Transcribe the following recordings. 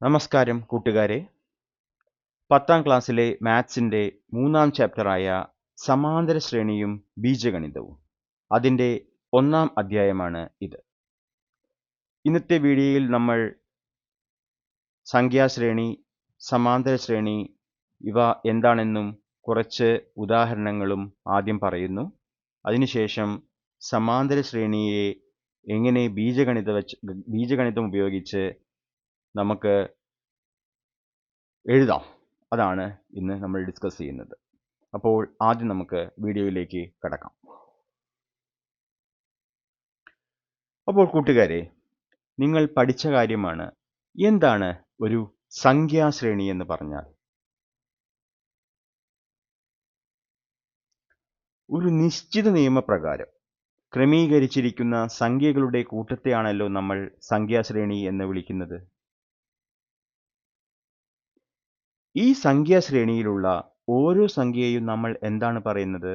നമസ്കാരം കൂട്ടുകാരെ. 10ാം ക്ലാസ്സിലെ മാത്സിൻ്റെ 3ാം ചാപ്റ്ററായ സമാന്തര ശ്രേണിയും ബീജഗണിതവും അതിൻ്റെ 1ാം അധ്യായമാണ് ഇത്. ഇന്നത്തെ വീഡിയോയിൽ നമ്മൾ സംഖ്യാശ്രേണി, സമാന്തര ശ്രേണി ഇവ എന്താണെന്നും കുറച്ച് ഉദാഹരണങ്ങളും ആദ്യം പറയുന്നു. അതിനുശേഷം സമാന്തര ശ്രേണിയെ എങ്ങനെ ബീജഗണിതം ഉപയോഗിച്ച് നമുക്ക് എഴുതാം, അതാണ് ഇന്ന് നമ്മൾ ഡിസ്കസ് ചെയ്യുന്നത്. അപ്പോൾ ആദ്യം നമുക്ക് വീഡിയോയിലേക്ക് കടക്കാം. അപ്പോൾ കൂട്ടുകാരെ, നിങ്ങൾ പഠിച്ച കാര്യമാണ് എന്താണ് ഒരു സംഖ്യാശ്രേണി എന്ന് പറഞ്ഞാൽ. ഒരു നിശ്ചിത നിയമപ്രകാരം ക്രമീകരിച്ചിരിക്കുന്ന സംഖ്യകളുടെ കൂട്ടത്തെയാണല്ലോ നമ്മൾ സംഖ്യാശ്രേണി എന്ന് വിളിക്കുന്നത്. ഈ സംഖ്യാശ്രേണിയിലുള്ള ഓരോ സംഖ്യയെയും നമ്മൾ എന്താണ് പറയുന്നത്?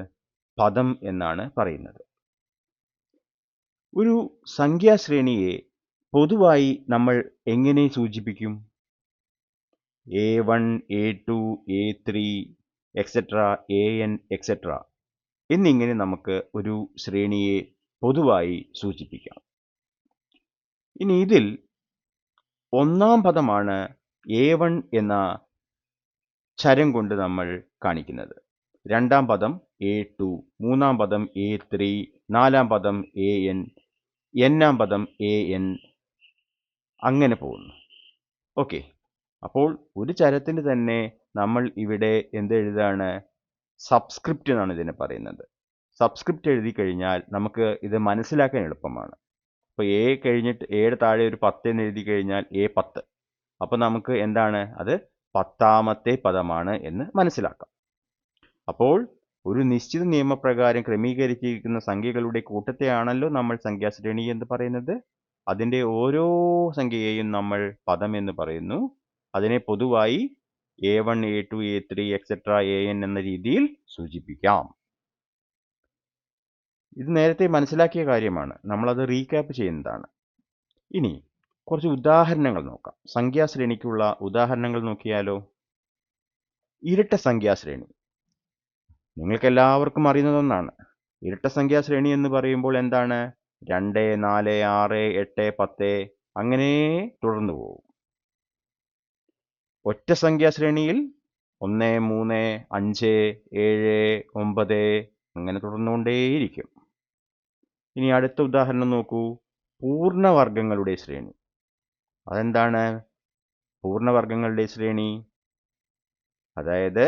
പദം എന്നാണ് പറയുന്നത്. ഒരു സംഖ്യാശ്രേണിയെ പൊതുവായി നമ്മൾ എങ്ങനെ സൂചിപ്പിക്കും? A1, A2, A3 etcetera AN etcetera എന്നിങ്ങനെ നമുക്ക് ഒരു ശ്രേണിയെ പൊതുവായി സൂചിപ്പിക്കാം. ഇനി ഇതിൽ 1ാം പദമാണ് A1 എന്ന ചരം കൊണ്ട് നമ്മൾ കാണിക്കുന്നത്. 2ാം പദം A2, 3ാം പദം A3, 4ാം പദം AN, n-ാം പദം AN, അങ്ങനെ പോകുന്നു. ഓക്കെ, അപ്പോൾ ഒരു ചരത്തിന് തന്നെ നമ്മൾ ഇവിടെ എന്തെഴുതാണ്? സബ്സ്ക്രിപ്റ്റ് എന്നാണ് ഇതിനെ പറയുന്നത്. സബ്സ്ക്രിപ്റ്റ് എഴുതി കഴിഞ്ഞാൽ നമുക്ക് ഇത് മനസ്സിലാക്കാൻ എളുപ്പമാണ്. ഇപ്പോൾ A കഴിഞ്ഞിട്ട് Aയുടെ താഴെ ഒരു 10 എന്ന് എഴുതി കഴിഞ്ഞാൽ A10. അപ്പോൾ നമുക്ക് എന്താണ് അത്? 10ാമത്തെ പദമാണ് എന്ന് മനസ്സിലാക്കാം. അപ്പോൾ ഒരു നിശ്ചിത നിയമപ്രകാരം ക്രമീകരിച്ചിരിക്കുന്ന സംഖ്യകളുടെ കൂട്ടത്തെയാണല്ലോ നമ്മൾ സംഖ്യാശ്രേണി എന്ന് പറയുന്നത്. അതിൻ്റെ ഓരോ സംഖ്യയെയും നമ്മൾ പദം എന്ന് പറയുന്നു. അതിനെ പൊതുവായി A1, A2, A3 etcetera AN എന്ന രീതിയിൽ സൂചിപ്പിക്കാം. ഇത് നേരത്തെ മനസ്സിലാക്കിയ കാര്യമാണ്, നമ്മളത് റീക്യാപ്പ് ചെയ്യുന്നതാണ്. ഇനി കുറച്ച് ഉദാഹരണങ്ങൾ നോക്കാം. സംഖ്യാശ്രേണിക്കുള്ള ഉദാഹരണങ്ങൾ നോക്കിയാലോ? ഇരട്ട സംഖ്യാശ്രേണി നിങ്ങൾക്കെല്ലാവർക്കും അറിയുന്നതൊന്നാണ്. ഇരട്ട സംഖ്യാശ്രേണി എന്ന് പറയുമ്പോൾ എന്താണ്? 2, 4, 6, 8, 10 അങ്ങനെ തുടർന്നു പോകും. ഒറ്റ സംഖ്യാശ്രേണിയിൽ 1, 3, 5, 7, 9 അങ്ങനെ തുടർന്നുകൊണ്ടേയിരിക്കും. ഇനി അടുത്ത ഉദാഹരണം നോക്കൂ. പൂർണ്ണവർഗങ്ങളുടെ ശ്രേണി. അതെന്താണ് പൂർണ്ണവർഗങ്ങളുടെ ശ്രേണി? അതായത്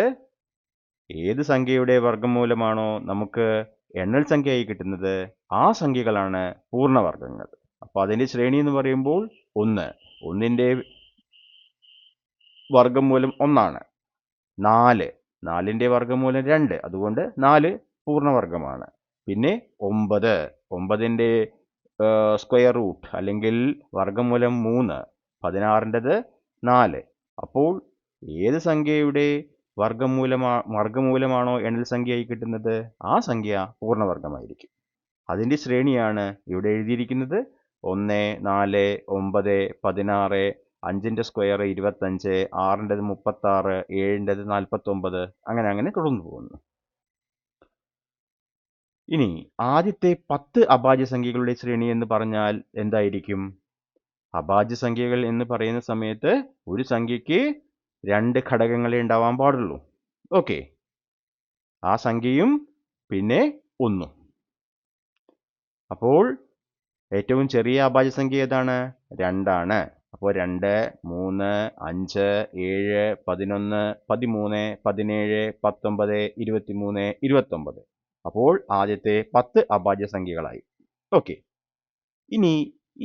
ഏത് സംഖ്യയുടെ വർഗ്ഗമൂലമാണോ നമുക്ക് എണ്ണൽ സംഖ്യയായി കിട്ടുന്നത്, ആ സംഖ്യകളാണ് പൂർണ്ണവർഗങ്ങൾ. അപ്പോൾ അതിൻ്റെ ശ്രേണി എന്ന് പറയുമ്പോൾ 1. 1ൻ്റെ വർഗ്ഗമൂലം 1 ആണ്. 4. 4ൻ്റെ വർഗ്ഗമൂലം 2. അതുകൊണ്ട് 4 പൂർണ്ണവർഗമാണ്. പിന്നെ 9. 9ൻ്റെ സ്ക്വയർ റൂട്ട് അല്ലെങ്കിൽ വർഗ്ഗമൂലം 3. 16ൻ്റെത് 4. അപ്പോൾ ഏത് സംഖ്യയുടെ വർഗ്ഗമൂലമാണോ എണ്ണൽ സംഖ്യയായി കിട്ടുന്നത്, ആ സംഖ്യ പൂർണ്ണവർഗമായിരിക്കും. അതിൻ്റെ ശ്രേണിയാണ് ഇവിടെ എഴുതിയിരിക്കുന്നത്. 1, 4, 9, 16, 5ൻ്റെ സ്ക്വയർ 25, 6ൻ്റെത് 36, 7ൻ്റെത് 49 അങ്ങനെ തുടർന്നു പോകുന്നു. ഇനി ആദ്യത്തെ 10 അഭാജ്യസംഖ്യകളുടെ ശ്രേണി എന്ന് പറഞ്ഞാൽ എന്തായിരിക്കും? അഭാജ്യസംഖ്യകൾ എന്ന് പറയുന്ന സമയത്ത് ഒരു സംഖ്യയ്ക്ക് 2 ഘടകങ്ങളെ ഉണ്ടാവാൻ പാടുള്ളൂ. ഓക്കെ, ആ സംഖ്യയും പിന്നെ 1. അപ്പോൾ ഏറ്റവും ചെറിയ അഭാജ്യസംഖ്യ ഏതാണ്? 2 ആണ്. അപ്പോൾ 2, 3, 5, 7, 11, 13, 17, 19, 23, 29. അപ്പോൾ ആദ്യത്തെ 10 അഭാജ്യസംഖ്യകളായി. ഓക്കെ, ഇനി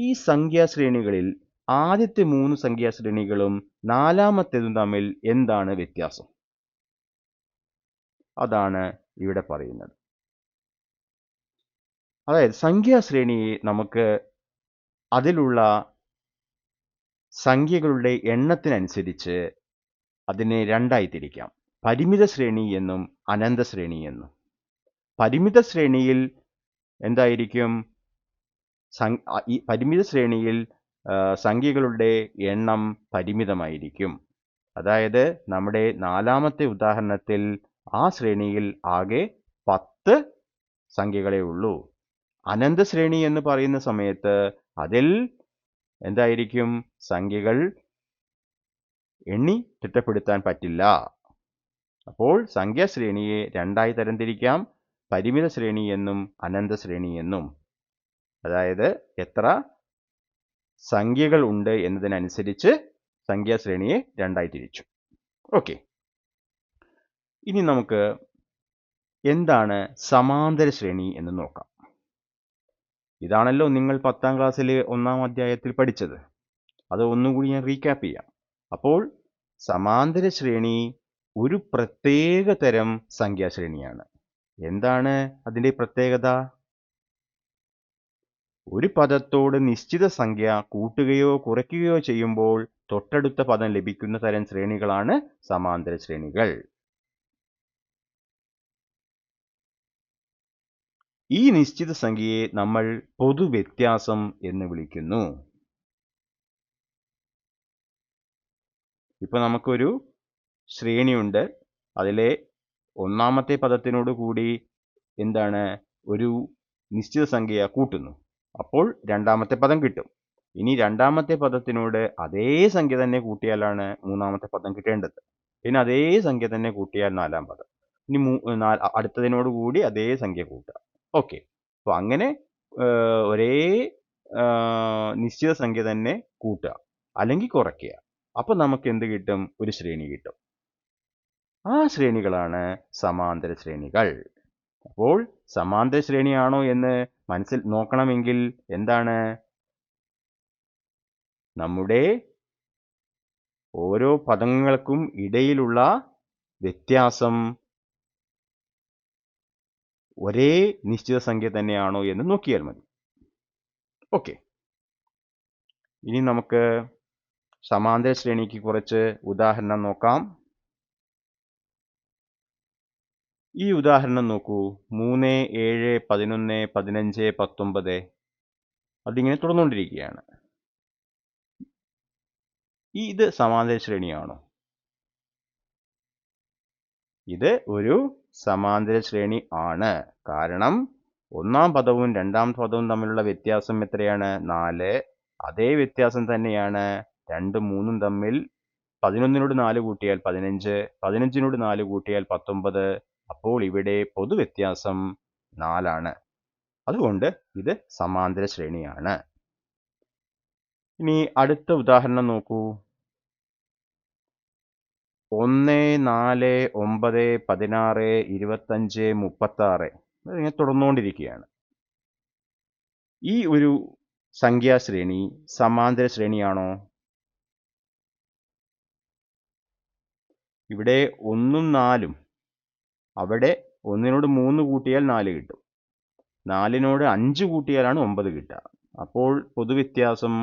ഈ സംഖ്യാശ്രേണികളിൽ ആദ്യത്തെ 3 സംഖ്യാശ്രേണികളും 4ാമത്തേതും തമ്മിൽ എന്താണ് വ്യത്യാസം? അതാണ് ഇവിടെ പറയുന്നത്. അതായത് സംഖ്യാശ്രേണിയെ നമുക്ക് അതിലുള്ള സംഖ്യകളുടെ എണ്ണത്തിനനുസരിച്ച് അതിനെ 2ആയി തിരിക്കാം. പരിമിത ശ്രേണി എന്നും അനന്ത ശ്രേണി എന്നും. പരിമിത ശ്രേണിയിൽ എന്തായിരിക്കും? ഈ പരിമിത ശ്രേണിയിൽ സംഖ്യകളുടെ എണ്ണം പരിമിതമായിരിക്കും. അതായത് നമ്മുടെ നാലാമത്തെ ഉദാഹരണത്തിൽ ആ ശ്രേണിയിൽ ആകെ 10 സംഖ്യകളേ ഉള്ളൂ. അനന്തശ്രേണി എന്ന് പറയുന്ന സമയത്ത് അതിൽ എന്തായിരിക്കും? സംഖ്യകൾ എണ്ണി തിട്ടപ്പെടുത്താൻ പറ്റില്ല. അപ്പോൾ സംഖ്യാശ്രേണിയെ രണ്ടായി തരംതിരിക്കാം, പരിമിത ശ്രേണി എന്നും അനന്തശ്രേണി എന്നും. അതായത് എത്ര സംഖ്യകൾ ഉണ്ട് എന്നതിനനുസരിച്ച് സംഖ്യാശ്രേണിയെ രണ്ടായി തിരിച്ചു. ഓക്കെ, ഇനി നമുക്ക് എന്താണ് സമാന്തര ശ്രേണി എന്ന് നോക്കാം. ഇതാണല്ലോ നിങ്ങൾ 10ാം ക്ലാസ്സിൽ 1ാം അധ്യായത്തിൽ പഠിച്ചത്. അത് ഒന്നുകൂടി ഞാൻ റീക്യാപ്പ് ചെയ്യാം. അപ്പോൾ സമാന്തര ശ്രേണി ഒരു പ്രത്യേക തരം സംഖ്യാശ്രേണിയാണ്. എന്താണ് അതിൻ്റെ പ്രത്യേകത? ഒരു പദത്തോട് നിശ്ചിത സംഖ്യ കൂട്ടുകയോ കുറയ്ക്കുകയോ ചെയ്യുമ്പോൾ തൊട്ടടുത്ത പദം ലഭിക്കുന്ന തരം ശ്രേണികളാണ് സമാന്തര ശ്രേണികൾ. ഈ നിശ്ചിത സംഖ്യയെ നമ്മൾ പൊതുവ്യത്യാസം എന്ന് വിളിക്കുന്നു. ഇപ്പൊ നമുക്കൊരു ശ്രേണിയുണ്ട്. അതിലെ ഒന്നാമത്തെ പദത്തിനോട് കൂടി എന്താണ് ഒരു നിശ്ചിത സംഖ്യ കൂട്ടുന്നു. അപ്പോൾ രണ്ടാമത്തെ പദം കിട്ടും. ഇനി രണ്ടാമത്തെ പദത്തിനോട് അതേ സംഖ്യ തന്നെ കൂട്ടിയാലാണ് മൂന്നാമത്തെ പദം കിട്ടേണ്ടത്. പിന്നെ അതേ സംഖ്യ തന്നെ കൂട്ടിയാൽ നാലാം പദം. ഇനി അടുത്തതിനോട് കൂടി അതേ സംഖ്യ കൂട്ടുക. ഓക്കെ, അപ്പോൾ അങ്ങനെ ഒരേ നിശ്ചിത സംഖ്യ തന്നെ കൂട്ടുക അല്ലെങ്കിൽ കുറയ്ക്കുക. അപ്പോൾ നമുക്ക് എന്ത് കിട്ടും? ഒരു ശ്രേണി കിട്ടും. ആ ശ്രേണികളാണ് സമാന്തര ശ്രേണികൾ. അപ്പോൾ സമാന്തര ശ്രേണിയാണോ എന്ന് നോക്കണമെങ്കിൽ എന്താണ്? നമ്മുടെ ഓരോ പദങ്ങൾക്കും ഇടയിലുള്ള വ്യത്യാസം ഒരേ നിശ്ചിത സംഖ്യ തന്നെയാണോ എന്ന് നോക്കിയാൽ മതി. ഓക്കെ, ഇനി നമുക്ക് സമാന്തര ശ്രേണിക്ക് കുറച്ച് ഉദാഹരണം നോക്കാം. ഈ ഉദാഹരണം നോക്കൂ. 3, 7, 11, 15, 19 അതിങ്ങനെ തുടർന്നുകൊണ്ടിരിക്കുകയാണ്. ഇത് സമാന്തര ശ്രേണിയാണോ? ഇത് ഒരു സമാന്തര ശ്രേണി ആണ്. കാരണം ഒന്നാം പദവും രണ്ടാം പദവും തമ്മിലുള്ള വ്യത്യാസം എത്രയാണ്? 4. അതേ വ്യത്യാസം തന്നെയാണ് 2ഉം 3ഉം തമ്മിൽ. 11നോട് 4 കൂട്ടിയാൽ 15, 15നോട് 4 കൂട്ടിയാൽ 19. അപ്പോൾ ഇവിടെ പൊതുവ്യത്യാസം 4 അതുകൊണ്ട് ഇത് സമാന്തര ശ്രേണിയാണ്. ഇനി അടുത്ത ഉദാഹരണം നോക്കൂ. 1, 4, 9, 16, 25, 36 അതിങ്ങനെ തുടർന്നുകൊണ്ടിരിക്കുകയാണ്. ഈ ഒരു സംഖ്യാശ്രേണി സമാന്തര ശ്രേണിയാണോ? ഇവിടെ 1ഉം 4ഉം, അവിടെ 1നോട് 3 കൂട്ടിയാൽ 4 കിട്ടും. 4നോട് 5 കൂട്ടിയാലാണ് 9 കിട്ടുക. അപ്പോൾ പൊതുവ്യത്യാസം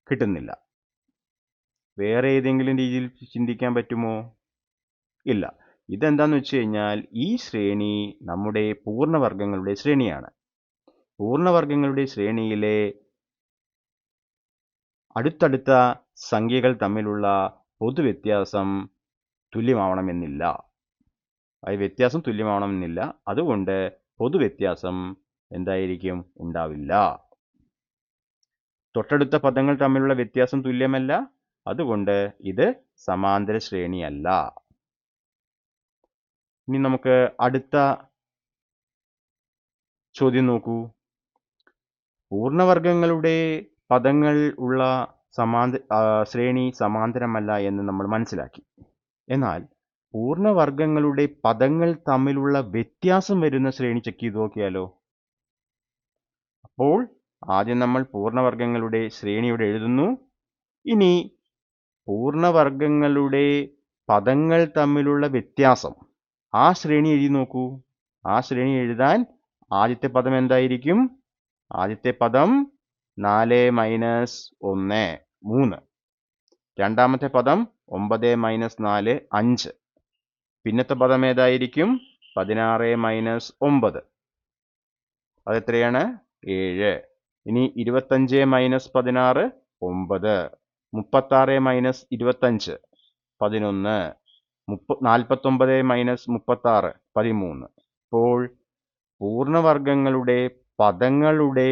കിട്ടുന്നില്ല. വേറെ ഏതെങ്കിലും രീതിയിൽ ചിന്തിക്കാൻ പറ്റുമോ? ഇല്ല. ഇതെന്താന്ന് വെച്ച് കഴിഞ്ഞാൽ ഈ ശ്രേണി നമ്മുടെ പൂർണ്ണവർഗങ്ങളുടെ ശ്രേണിയാണ്. പൂർണ്ണവർഗങ്ങളുടെ ശ്രേണിയിലെ അടുത്തടുത്ത സംഖ്യകൾ തമ്മിലുള്ള പൊതുവ്യത്യാസം തുല്യമാവണമെന്നില്ല. വ്യത്യാസം തുല്യമാവണമെന്നില്ല. അതുകൊണ്ട് പൊതുവ്യത്യാസം എന്തായിരിക്കും? ഉണ്ടാവില്ല. തൊട്ടടുത്ത പദങ്ങൾ തമ്മിലുള്ള വ്യത്യാസം തുല്യമല്ല. അതുകൊണ്ട് ഇത് സമാന്തര ശ്രേണിയല്ല. ഇനി നമുക്ക് അടുത്ത ചോദ്യം നോക്കൂ. പൂർണ്ണവർഗങ്ങളുടെ പദങ്ങൾ ഉള്ള ശ്രേണി സമാന്തരമല്ല എന്ന് നമ്മൾ മനസ്സിലാക്കി. എന്നാൽ പൂർണ്ണവർഗങ്ങളുടെ പദങ്ങൾ തമ്മിലുള്ള വ്യത്യാസം വരുന്ന ശ്രേണി ചെക്ക് ചെയ്ത് നോക്കിയാലോ? അപ്പോൾ ആദ്യം നമ്മൾ പൂർണ്ണവർഗങ്ങളുടെ ശ്രേണി ഇവിടെ എഴുതുന്നു. ഇനി പൂർണ്ണവർഗങ്ങളുടെ പദങ്ങൾ തമ്മിലുള്ള വ്യത്യാസം ആ ശ്രേണി എഴുതി നോക്കൂ. ആ ശ്രേണി എഴുതാൻ ആദ്യത്തെ പദം എന്തായിരിക്കും? ആദ്യത്തെ പദം 4 - 1 3. രണ്ടാമത്തെ പദം 9 - 4 5. പിന്നത്തെ പദം ഏതായിരിക്കും? 16 - 9 അതെത്രയാണ്? 7. ഇനി 25 മൈനസ് 16 9, 36 മൈനസ് 25 11, 49 മൈനസ് 36 13. ഇപ്പോൾ പൂർണ്ണവർഗങ്ങളുടെ പദങ്ങളുടെ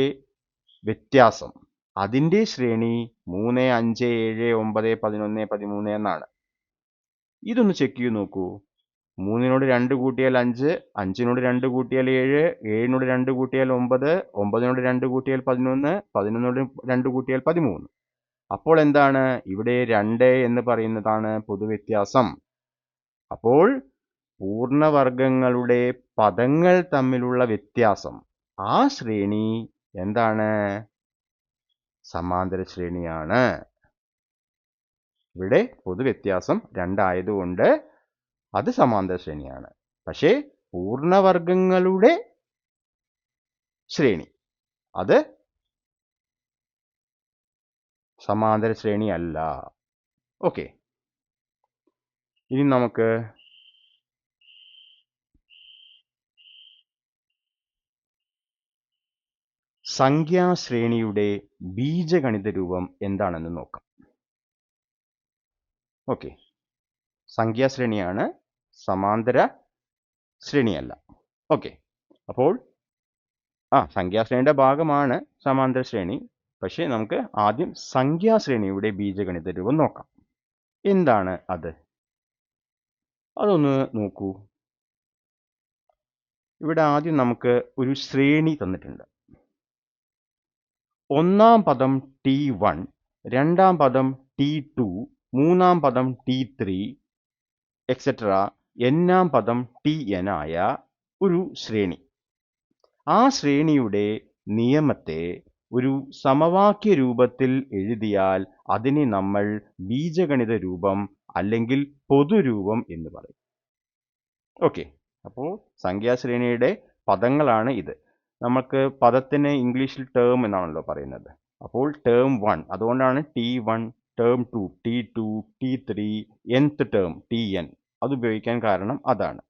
വ്യത്യാസം അതിൻ്റെ ശ്രേണി 3, 5, 7, 9, 11, 13 എന്നാണ്. ഇതൊന്ന് ചെക്ക് ചെയ്ത് നോക്കൂ. 3നോട് 2 കൂട്ടിയാൽ 5, 5നോട് 2 കൂട്ടിയാൽ 7, 7നോട് 2 കൂട്ടിയാൽ 9, 9നോട് 2 കൂട്ടിയാൽ 11, 11നോട് 2 കൂട്ടിയാൽ 13. അപ്പോൾ എന്താണ്? ഇവിടെ 2 എന്ന് പറയുന്നതാണ് പൊതുവ്യത്യാസം. അപ്പോൾ പൂർണ്ണവർഗങ്ങളുടെ പദങ്ങൾ തമ്മിലുള്ള വ്യത്യാസം, ആ ശ്രേണി എന്താണ്? സമാന്തര ശ്രേണിയാണ്. ഇവിടെ പൊതുവ്യത്യാസം 2 ആയതുകൊണ്ട് അത് സമാന്തര ശ്രേണിയാണ്. പക്ഷേ പൂർണ്ണവർഗങ്ങളുടെ ശ്രേണി അത് സമാന്തര ശ്രേണി അല്ല. ഓക്കെ, ഇനി നമുക്ക് സംഖ്യാശ്രേണിയുടെ ബീജഗണിത രൂപം എന്താണെന്ന് നോക്കാം. ഓക്കെ, സംഖ്യാശ്രേണിയാണ്, സമാന്തര ശ്രേണിയല്ല. ഓക്കെ, അപ്പോൾ സംഖ്യാശ്രേണിയുടെ ഭാഗമാണ് സമാന്തര ശ്രേണി. പക്ഷേ നമുക്ക് ആദ്യം സംഖ്യാശ്രേണിയുടെ ബീജഗണിത രൂപം നോക്കാം. എന്താണ് അത്? അതൊന്ന് നോക്കൂ. ഇവിടെ ആദ്യം നമുക്ക് ഒരു ശ്രേണി തന്നിട്ടുണ്ട്. ഒന്നാം പദം T1, രണ്ടാം പദം T2, മൂന്നാം പദം T3 എക്സെട്ര എന്നാം പദം Tn ആയ ഒരു ശ്രേണി. ആ ശ്രേണിയുടെ നിയമത്തെ ഒരു സമവാക്യ രൂപത്തിൽ എഴുതിയാൽ അതിനെ നമ്മൾ ബീജഗണിത രൂപം അല്ലെങ്കിൽ പൊതുരൂപം എന്ന് പറയും. ഓക്കെ, അപ്പോൾ സംഖ്യാശ്രേണിയുടെ പദങ്ങളാണ് ഇത്. നമുക്ക് പദത്തിന് ഇംഗ്ലീഷിൽ ടേം എന്നാണല്ലോ പറയുന്നത്. അപ്പോൾ ടേം 1, അതുകൊണ്ടാണ് T1, term 2 T2, T3, nth term Tn. അത് ഉപയോഗിക്കാൻ കാരണം അതാണ്.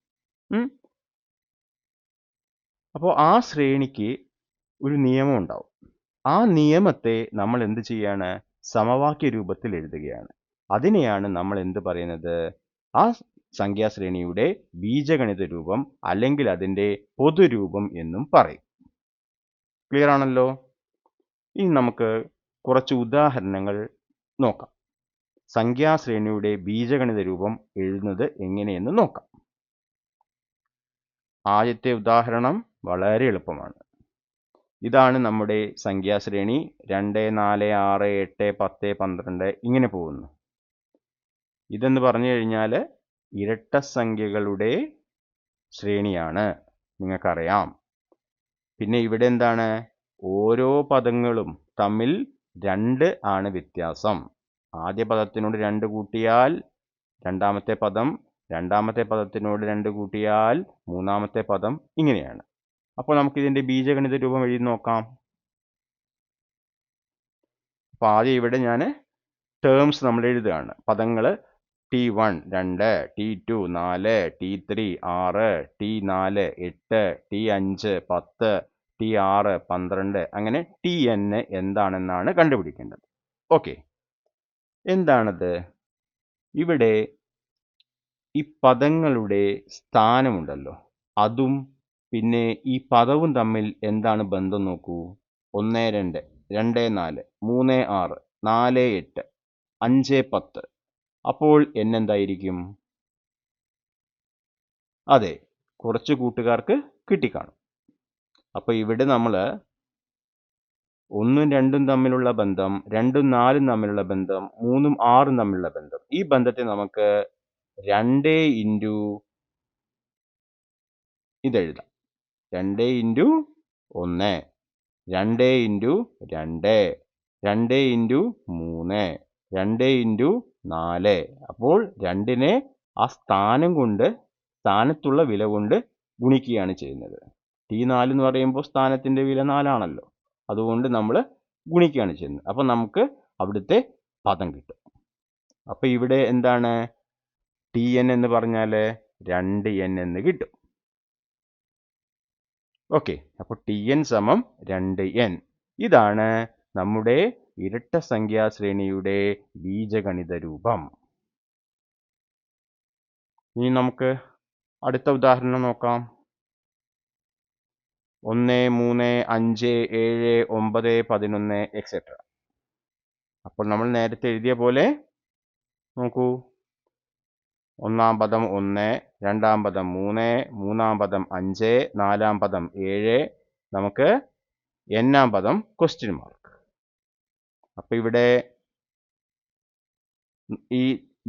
അപ്പോൾ ആ ശ്രേണിക്ക് ഒരു നിയമം ഉണ്ടാവും. ആ നിയമത്തെ നമ്മൾ എന്ത് ചെയ്യാണ്? സമവാക്യ രൂപത്തിൽ എഴുതുകയാണ്. അതിനെയാണ് നമ്മൾ എന്ത് പറയുന്നത്? ആ സംഖ്യാശ്രേണിയുടെ ബീജഗണിത രൂപം അല്ലെങ്കിൽ അതിൻ്റെ പൊതുരൂപം എന്നും പറയും. ക്ലിയർ ആണല്ലോ? ഇനി നമുക്ക് കുറച്ച് ഉദാഹരണങ്ങൾ നോക്കാം. സംഖ്യാശ്രേണിയുടെ ബീജഗണിത രൂപം എഴുതുന്നത് എങ്ങനെയെന്ന് നോക്കാം. ആദ്യത്തെ ഉദാഹരണം വളരെ എളുപ്പമാണ്. ഇതാണ് നമ്മുടെ സംഖ്യാശ്രേണി. 2, 4, 6, 8, 10, 12 ഇങ്ങനെ പോകുന്നു. ഇതെന്ന് പറഞ്ഞു കഴിഞ്ഞാൽ ഇരട്ട സംഖ്യകളുടെ ശ്രേണിയാണ്, നിങ്ങൾക്കറിയാം. പിന്നെ ഇവിടെ എന്താണ്? ഓരോ പദങ്ങളും തമ്മിൽ 2 ആണ് വ്യത്യാസം. ആദ്യ പദത്തിനോട് 2 കൂട്ടിയാൽ രണ്ടാമത്തെ പദം, രണ്ടാമത്തെ പദത്തിനോട് 2 കൂട്ടിയാൽ മൂന്നാമത്തെ പദം, ഇങ്ങനെയാണ്. അപ്പോൾ നമുക്ക് ഇതിൻ്റെ ബീജഗണിത രൂപം എഴുതി നോക്കാം. അപ്പോൾ ആദ്യം ഇവിടെ ഞാൻ ടേംസ് നമ്മൾ എഴുതുകയാണ്. പദങ്ങൾ T1 2, T2 4, T3 6, T4 8, T5 10, T6 12, അങ്ങനെ Tn എന്താണെന്നാണ് കണ്ടുപിടിക്കേണ്ടത്. ഓക്കെ, എന്താണത്? ഇവിടെ ഈ പദങ്ങളുടെ സ്ഥാനമുണ്ടല്ലോ, അതും പിന്നെ ഈ പദവും തമ്മിൽ എന്താണ് ബന്ധം നോക്കൂ. 1 2, 2 4, 3 6, 4 8, 5 10. അപ്പോൾ എന്തായിരിക്കും? അതെ, കുറച്ച് കൂട്ടുകാർക്ക് കിട്ടിക്കാണും. അപ്പോൾ ഇവിടെ നമ്മൾ 1ഉം 2ഉം തമ്മിലുള്ള ബന്ധം, 2ഉം 4ഉം തമ്മിലുള്ള ബന്ധം, 3ഉം 6ഉം തമ്മിലുള്ള ബന്ധം, ഈ ബന്ധത്തെ നമുക്ക് 2 ഇൻറ്റു ഇതെഴുതാം. 2 ഇൻറ്റു 1, 2 ഇൻറ്റു 2, 2 ഇൻറ്റു 3, 2 ഇൻറ്റു 4. അപ്പോൾ 2നെ ആ സ്ഥാനത്തുള്ള വില കൊണ്ട് ഗുണിക്കുകയാണ് ചെയ്യുന്നത്. T4 എന്ന് പറയുമ്പോൾ സ്ഥാനത്തിൻ്റെ വില 4 ആണല്ലോ, അതുകൊണ്ട് നമ്മൾ ഗുണിക്കുകയാണ് ചെയ്യുന്നത്. അപ്പം നമുക്ക് അവിടുത്തെ പദം കിട്ടും. അപ്പോൾ ഇവിടെ എന്താണ്? Tn എന്ന് പറഞ്ഞാൽ 2n എന്ന് കിട്ടും. ഓക്കെ, അപ്പോൾ Tn സമം 2n. ഇതാണ് നമ്മുടെ ഇരട്ട സംഖ്യാ ശ്രേണിയുടെ ബീജഗണിത രൂപം. ഇനി നമുക്ക് അടുത്ത ഉദാഹരണം നോക്കാം. 1, 3, 5, 7, 9, 11 എക്സെട്ര. അപ്പോൾ നമ്മൾ നേരത്തെ എഴുതിയ പോലെ നോക്കൂ. ഒന്നാം പദം 1, രണ്ടാം പദം 3, മൂന്നാം പദം 5, നാലാം പദം 7, നമുക്ക് n-ആം പദം ക്വസ്റ്റ്യൻ മാർക്ക്. അപ്പൊ ഇവിടെ ഈ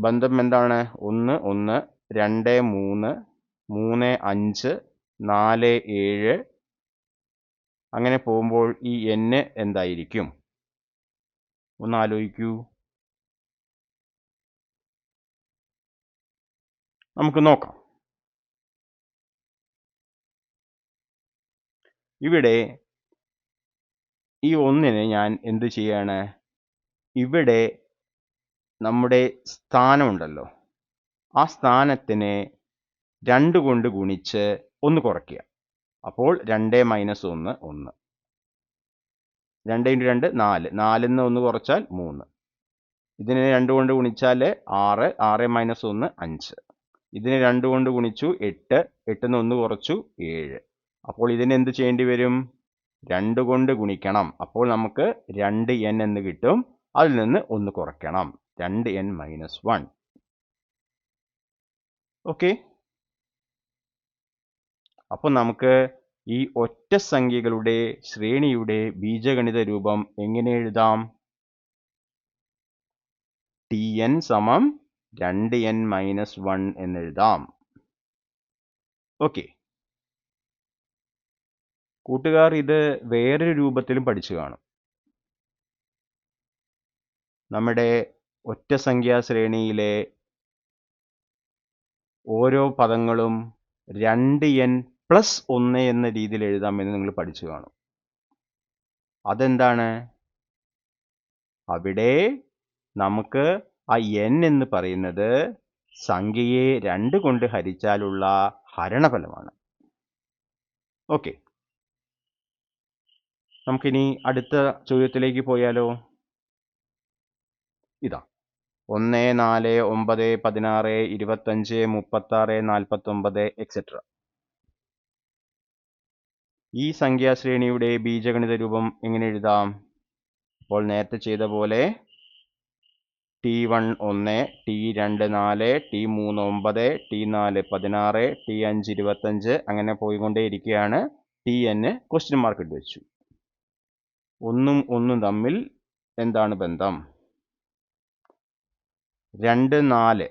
ബന്ധം എന്താണ്? 1, 1, 2, 3, 3, 5, 4, 7 അങ്ങനെ പോകുമ്പോൾ ഈ n എന്തായിരിക്കും? ഒന്ന് ആലോചിക്കൂ. നമുക്ക് നോക്കാം. ഇവിടെ ഈ 1-നെ ഞാൻ എന്ത് ചെയ്യാണ്? ഇവിടെ നമ്മുടെ സ്ഥാനമുണ്ടല്ലോ, ആ സ്ഥാനത്തിനെ 2 കൊണ്ട് ഗുണിച്ച് 1 കുറയ്ക്കുക. അപ്പോൾ 2 - 1 1. 2 × 2 4. 4-ന്ന് 1 കുറച്ചാൽ 3. ഇതിനെ 2 കൊണ്ട് ഗുണിച്ചാൽ 6. 6 - 1 5. ഇതിനെ 2 കൊണ്ട് ഗുണിച്ചു 8. 8-ന്ന് 1 കുറച്ചു 7. അപ്പോൾ ഇതിനെ എന്ത് ചെയ്യേണ്ടി വരും? 2 കൊണ്ട് ഗുണിക്കണം. അപ്പോൾ നമുക്ക് 2n എന്ന് കിട്ടും. അതിൽ നിന്ന് 1 കുറയ്ക്കണം. 2n - 1. ഓക്കെ. അപ്പോൾ നമുക്ക് ഈ ഒറ്റ സംഖ്യകളുടെ ശ്രേണിയുടെ ബീജഗണിത രൂപം എങ്ങനെ എഴുതാം? Tn = 2n - 1 എന്നെഴുതാം. ഓക്കെ. കൂട്ടുകാർ ഇത് വേറൊരു രൂപത്തിലും പഠിച്ചു കാണും. നമ്മുടെ ഒറ്റ സംഖ്യാ ശ്രേണിയിലെ ഓരോ പദങ്ങളും 2n + 1 എന്ന രീതിയിൽ എഴുതാമെന്ന് നിങ്ങൾ പഠിച്ചു കാണും. അതെന്താണ്? അവിടെ നമുക്ക് ആ n എന്ന് പറയുന്നത് സംഖ്യയെ 2 കൊണ്ട് ഹരിച്ചാലുള്ള ഹരണഫലമാണ്. ഓക്കെ. നമുക്കിനി അടുത്ത ചോദ്യത്തിലേക്ക് പോയാലോ? ഇതാ 1, 4, 9, 16, 25, 36, 49 എക്സെട്ര. ഈ സംഖ്യാശ്രേണിയുടെ ബീജഗണിത രൂപം എങ്ങനെ എഴുതാം? അപ്പോൾ നേരത്തെ ചെയ്ത പോലെ T1 1, T2 4, T3 9, T4 16, T5 25 അങ്ങനെ പോയിക്കൊണ്ടേയിരിക്കുകയാണ്. Tn ക്വസ്റ്റ്യൻ മാർക്ക് ഇട്ട് വെച്ചു. ഒന്നും ഒന്നും തമ്മിൽ എന്താണ് ബന്ധം? 2 4,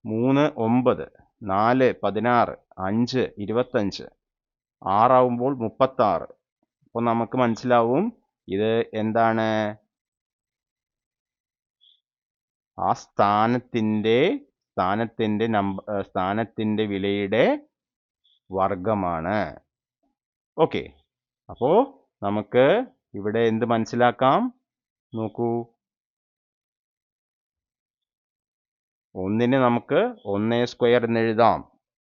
3 9, 4 16, 5 25, 6 ആവുമ്പോൾ 36. അപ്പോൾ നമുക്ക് മനസ്സിലാവും ഇത് എന്താണ്? ആ സ്ഥാനത്തിന്റെ വിലയുടെ വർഗമാണ്. ഓക്കെ. അപ്പോൾ നമുക്ക് ഇവിടെ എന്ത് മനസ്സിലാക്കാം? നോക്കൂ. 1-ന് നമുക്ക് 1² എന്ന് എഴുതാം.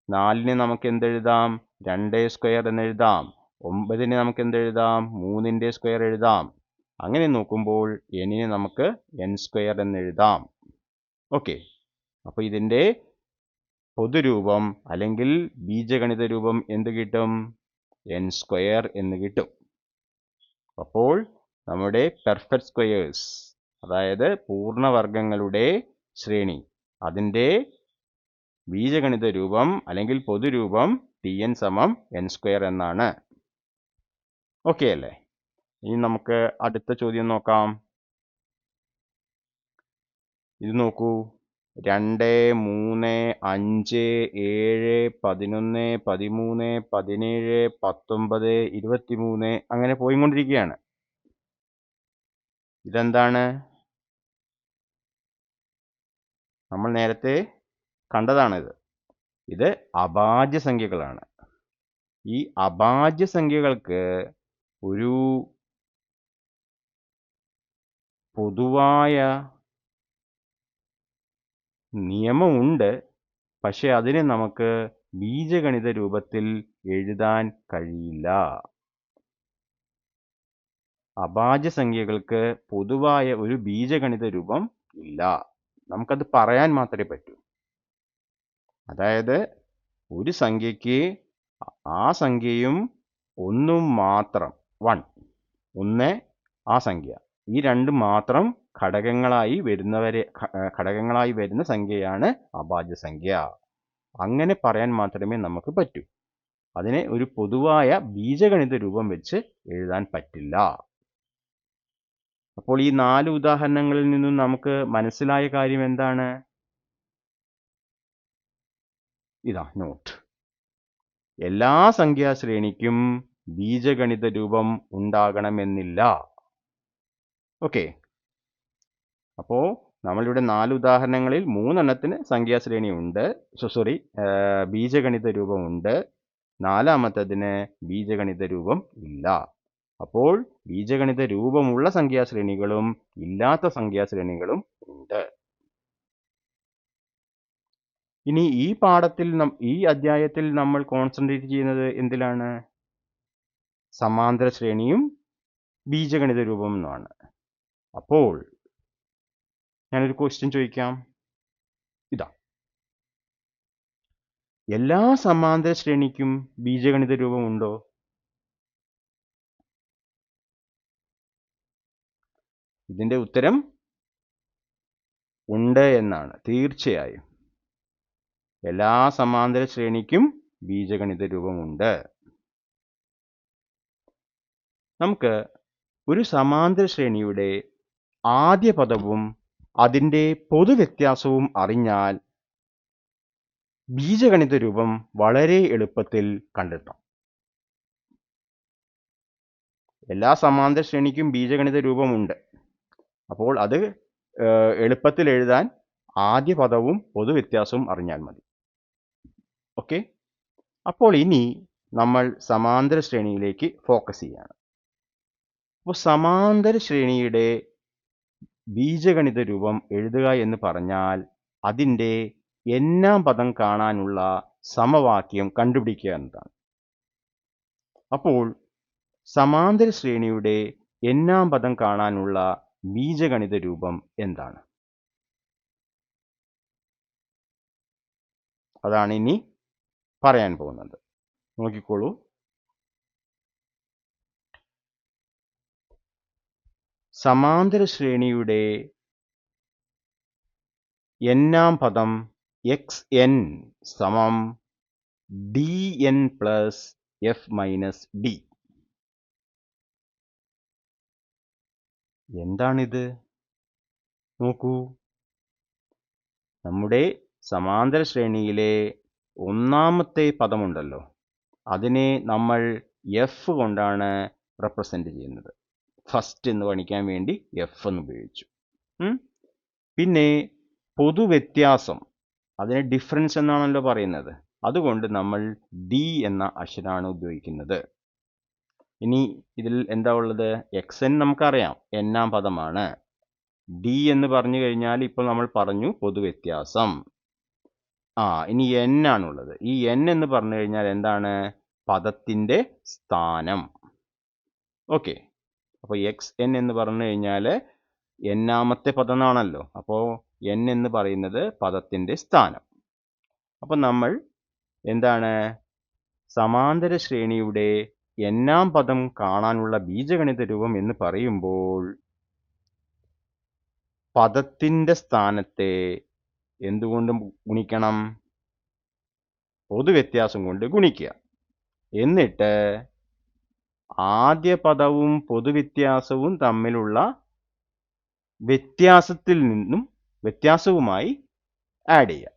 4-ന് നമുക്ക് എന്തെഴുതാം? 2² എന്ന് എഴുതാം. 9-ന് നമുക്ക് എന്തെഴുതാം? 3² എഴുതാം. അങ്ങനെ നോക്കുമ്പോൾ n-ന് നമുക്ക് n² എന്ന് എഴുതാം. ഓക്കെ. അപ്പോൾ ഇതിൻ്റെ പൊതുരൂപം അല്ലെങ്കിൽ ബീജഗണിത രൂപം എന്ത് കിട്ടും? n² എന്ന് കിട്ടും. അപ്പോൾ നമ്മുടെ പെർഫെക്റ്റ് സ്ക്വയേഴ്സ്, അതായത് പൂർണ്ണവർഗങ്ങളുടെ ശ്രേണി, അതിൻ്റെ ബീജഗണിത രൂപം അല്ലെങ്കിൽ പൊതുരൂപം Tn = n² എന്നാണ്. ഓക്കെ അല്ലേ? ഇനി നമുക്ക് അടുത്ത ചോദ്യം നോക്കാം. ഇത് നോക്കൂ. 2 3 5 7 11 13 17 19 23 അങ്ങനെ പോയിക്കൊണ്ടിരിക്കുകയാണ്. ഇതെന്താണ്? നമ്മൾ നേരത്തെ കണ്ടതാണിത്. ഇത് അഭാജ്യ സംഖ്യകളാണ്. ഈ അഭാജ്യ സംഖ്യകൾക്ക് ഒരു പൊതുവായ നിയമമുണ്ട്. പക്ഷെ അതിനെ നമുക്ക് ബീജഗണിത രൂപത്തിൽ എഴുതാൻ കഴിയില്ല. അഭാജ്യ സംഖ്യകൾക്ക് പൊതുവായ ഒരു ബീജഗണിത രൂപം ഇല്ല. നമുക്കത് പറയാൻ മാത്രമേ പറ്റൂ. അതായത് ഒരു സംഖ്യയ്ക്ക് ആ സംഖ്യയും ഒന്നും മാത്രം, 1 ആ സംഖ്യ, ഈ രണ്ടും മാത്രം ഘടകങ്ങളായി വരുന്ന സംഖ്യയാണ് അഭാജ്യ സംഖ്യ. അങ്ങനെ പറയാൻ മാത്രമേ നമുക്ക് പറ്റൂ. അതിനെ ഒരു പൊതുവായ ബീജഗണിത രൂപം വെച്ച് എഴുതാൻ പറ്റില്ല. അപ്പോൾ ഈ 4 ഉദാഹരണങ്ങളിൽ നിന്നും നമുക്ക് മനസ്സിലായ കാര്യം എന്താണ്? ഇതാ നോട്ട്. എല്ലാ സംഖ്യാശ്രേണിക്കും ബീജഗണിത രൂപം ഉണ്ടാകണമെന്നില്ല. ഓക്കെ. അപ്പോൾ നമ്മളിവിടെ 4 ഉദാഹരണങ്ങളിൽ 3 എണ്ണത്തിന് സംഖ്യാശ്രേണി ഉണ്ട്, ബീജഗണിത രൂപമുണ്ട്. 4-മത്തതിന് ബീജഗണിത രൂപം ഇല്ല. അപ്പോൾ ബീജഗണിത രൂപമുള്ള സംഖ്യാശ്രേണികളും ഇല്ലാത്ത സംഖ്യാശ്രേണികളും ഉണ്ട്. ഇനി ഈ അധ്യായത്തിൽ നമ്മൾ കോൺസെൻട്രേറ്റ് ചെയ്യുന്നത് എന്തിലാണ്? സമാന്തര ശ്രേണിയും ബീജഗണിത രൂപം എന്നാണ്. അപ്പോൾ ഞാനൊരു ക്വസ്റ്റ്യൻ ചോദിക്കാം. ഇതാ, എല്ലാ സമാന്തര ശ്രേണിക്കും ബീജഗണിത രൂപമുണ്ടോ? ഇതിന്റെ ഉത്തരം ഉണ്ട് എന്നാണ്. തീർച്ചയായും എല്ലാ സമാന്തര ശ്രേണിക്കും ബീജഗണിത രൂപമുണ്ട്. നമുക്ക് ഒരു സമാന്തര ശ്രേണിയുടെ ആദ്യ പദവും അതിൻ്റെ പൊതുവ്യത്യാസവും അറിഞ്ഞാൽ ബീജഗണിത രൂപം വളരെ എളുപ്പത്തിൽ കണ്ടെത്താം. എല്ലാ സമാന്തര ശ്രേണിക്കും ബീജഗണിത രൂപമുണ്ട്. അപ്പോൾ അത് എളുപ്പത്തിൽ എഴുതാൻ ആദ്യ പദവും പൊതുവ്യത്യാസവും അറിഞ്ഞാൽ മതി. ഓക്കെ. അപ്പോൾ ഇനി നമ്മൾ സമാന്തര ശ്രേണിയിലേക്ക് ഫോക്കസ് ചെയ്യാണ്. അപ്പോൾ സമാന്തര ശ്രേണിയുടെ ബീജഗണിത രൂപം എഴുതുക എന്ന് പറഞ്ഞാൽ അതിൻ്റെ n-ാം പദം കാണാനുള്ള സമവാക്യം കണ്ടുപിടിക്കുക എന്നതാണ്. അപ്പോൾ സമാന്തര ശ്രേണിയുടെ n-ാം പദം കാണാനുള്ള ബീജഗണിത രൂപം എന്താണ്? അതാണ് ഇനി പറയാൻ പോകുന്നത്. നോക്കിക്കോളൂ. സമാന്തര ശ്രേണിയുടെ n-ാം പദം xn സമം dn plus f minus d. എന്താണിത്? നോക്കൂ. നമ്മുടെ സമാന്തര ശ്രേണിയിലെ 1-ാമത്തെ പദമുണ്ടല്ലോ, അതിനെ നമ്മൾ f കൊണ്ടാണ് റെപ്രസെന്റ് ചെയ്യുന്നത്. ഫസ്റ്റ് എന്ന് കാണിക്കാൻ വേണ്ടി f എന്ന് ഉപയോഗിച്ചു. പിന്നെ പൊതുവ്യത്യാസം, അതിനെ ഡിഫറൻസ് എന്നാണല്ലോ പറയുന്നത്, അതുകൊണ്ട് നമ്മൾ d എന്ന അക്ഷരമാണ് ഉപയോഗിക്കുന്നത്. ഇനി ഇതിൽ എന്താ ഉള്ളത്? xn നമുക്കറിയാം, n-ാം പദമാണ്. d എന്ന് പറഞ്ഞു കഴിഞ്ഞാൽ ഇപ്പോൾ നമ്മൾ പറഞ്ഞു പൊതുവ്യത്യാസം. ഇനി n ആണുള്ളത്. ഈ n എന്ന് പറഞ്ഞു കഴിഞ്ഞാൽ എന്താണ്? പദത്തിൻ്റെ സ്ഥാനം. ഓക്കെ. അപ്പോൾ xn എന്ന് പറഞ്ഞു കഴിഞ്ഞാൽ n-ാമത്തെ പദം ആണല്ലോ. അപ്പോൾ n എന്ന് പറയുന്നത് പദത്തിൻ്റെ സ്ഥാനം. അപ്പം നമ്മൾ എന്താണ്? സമാന്തര ശ്രേണിയുടെ n-ാം പദം കാണാനുള്ള ബീജഗണിത രൂപം എന്ന് പറയുമ്പോൾ പദത്തിൻ്റെ സ്ഥാനത്തെ എന്തുകൊണ്ട് ഗുണിക്കണം? പൊതുവ്യത്യാസം കൊണ്ട് ഗുണിക്കുക. എന്നിട്ട് ആദ്യ പദവും പൊതുവ്യത്യാസവും തമ്മിലുള്ള വ്യത്യാസവുമായി ആഡ് ചെയ്യുക.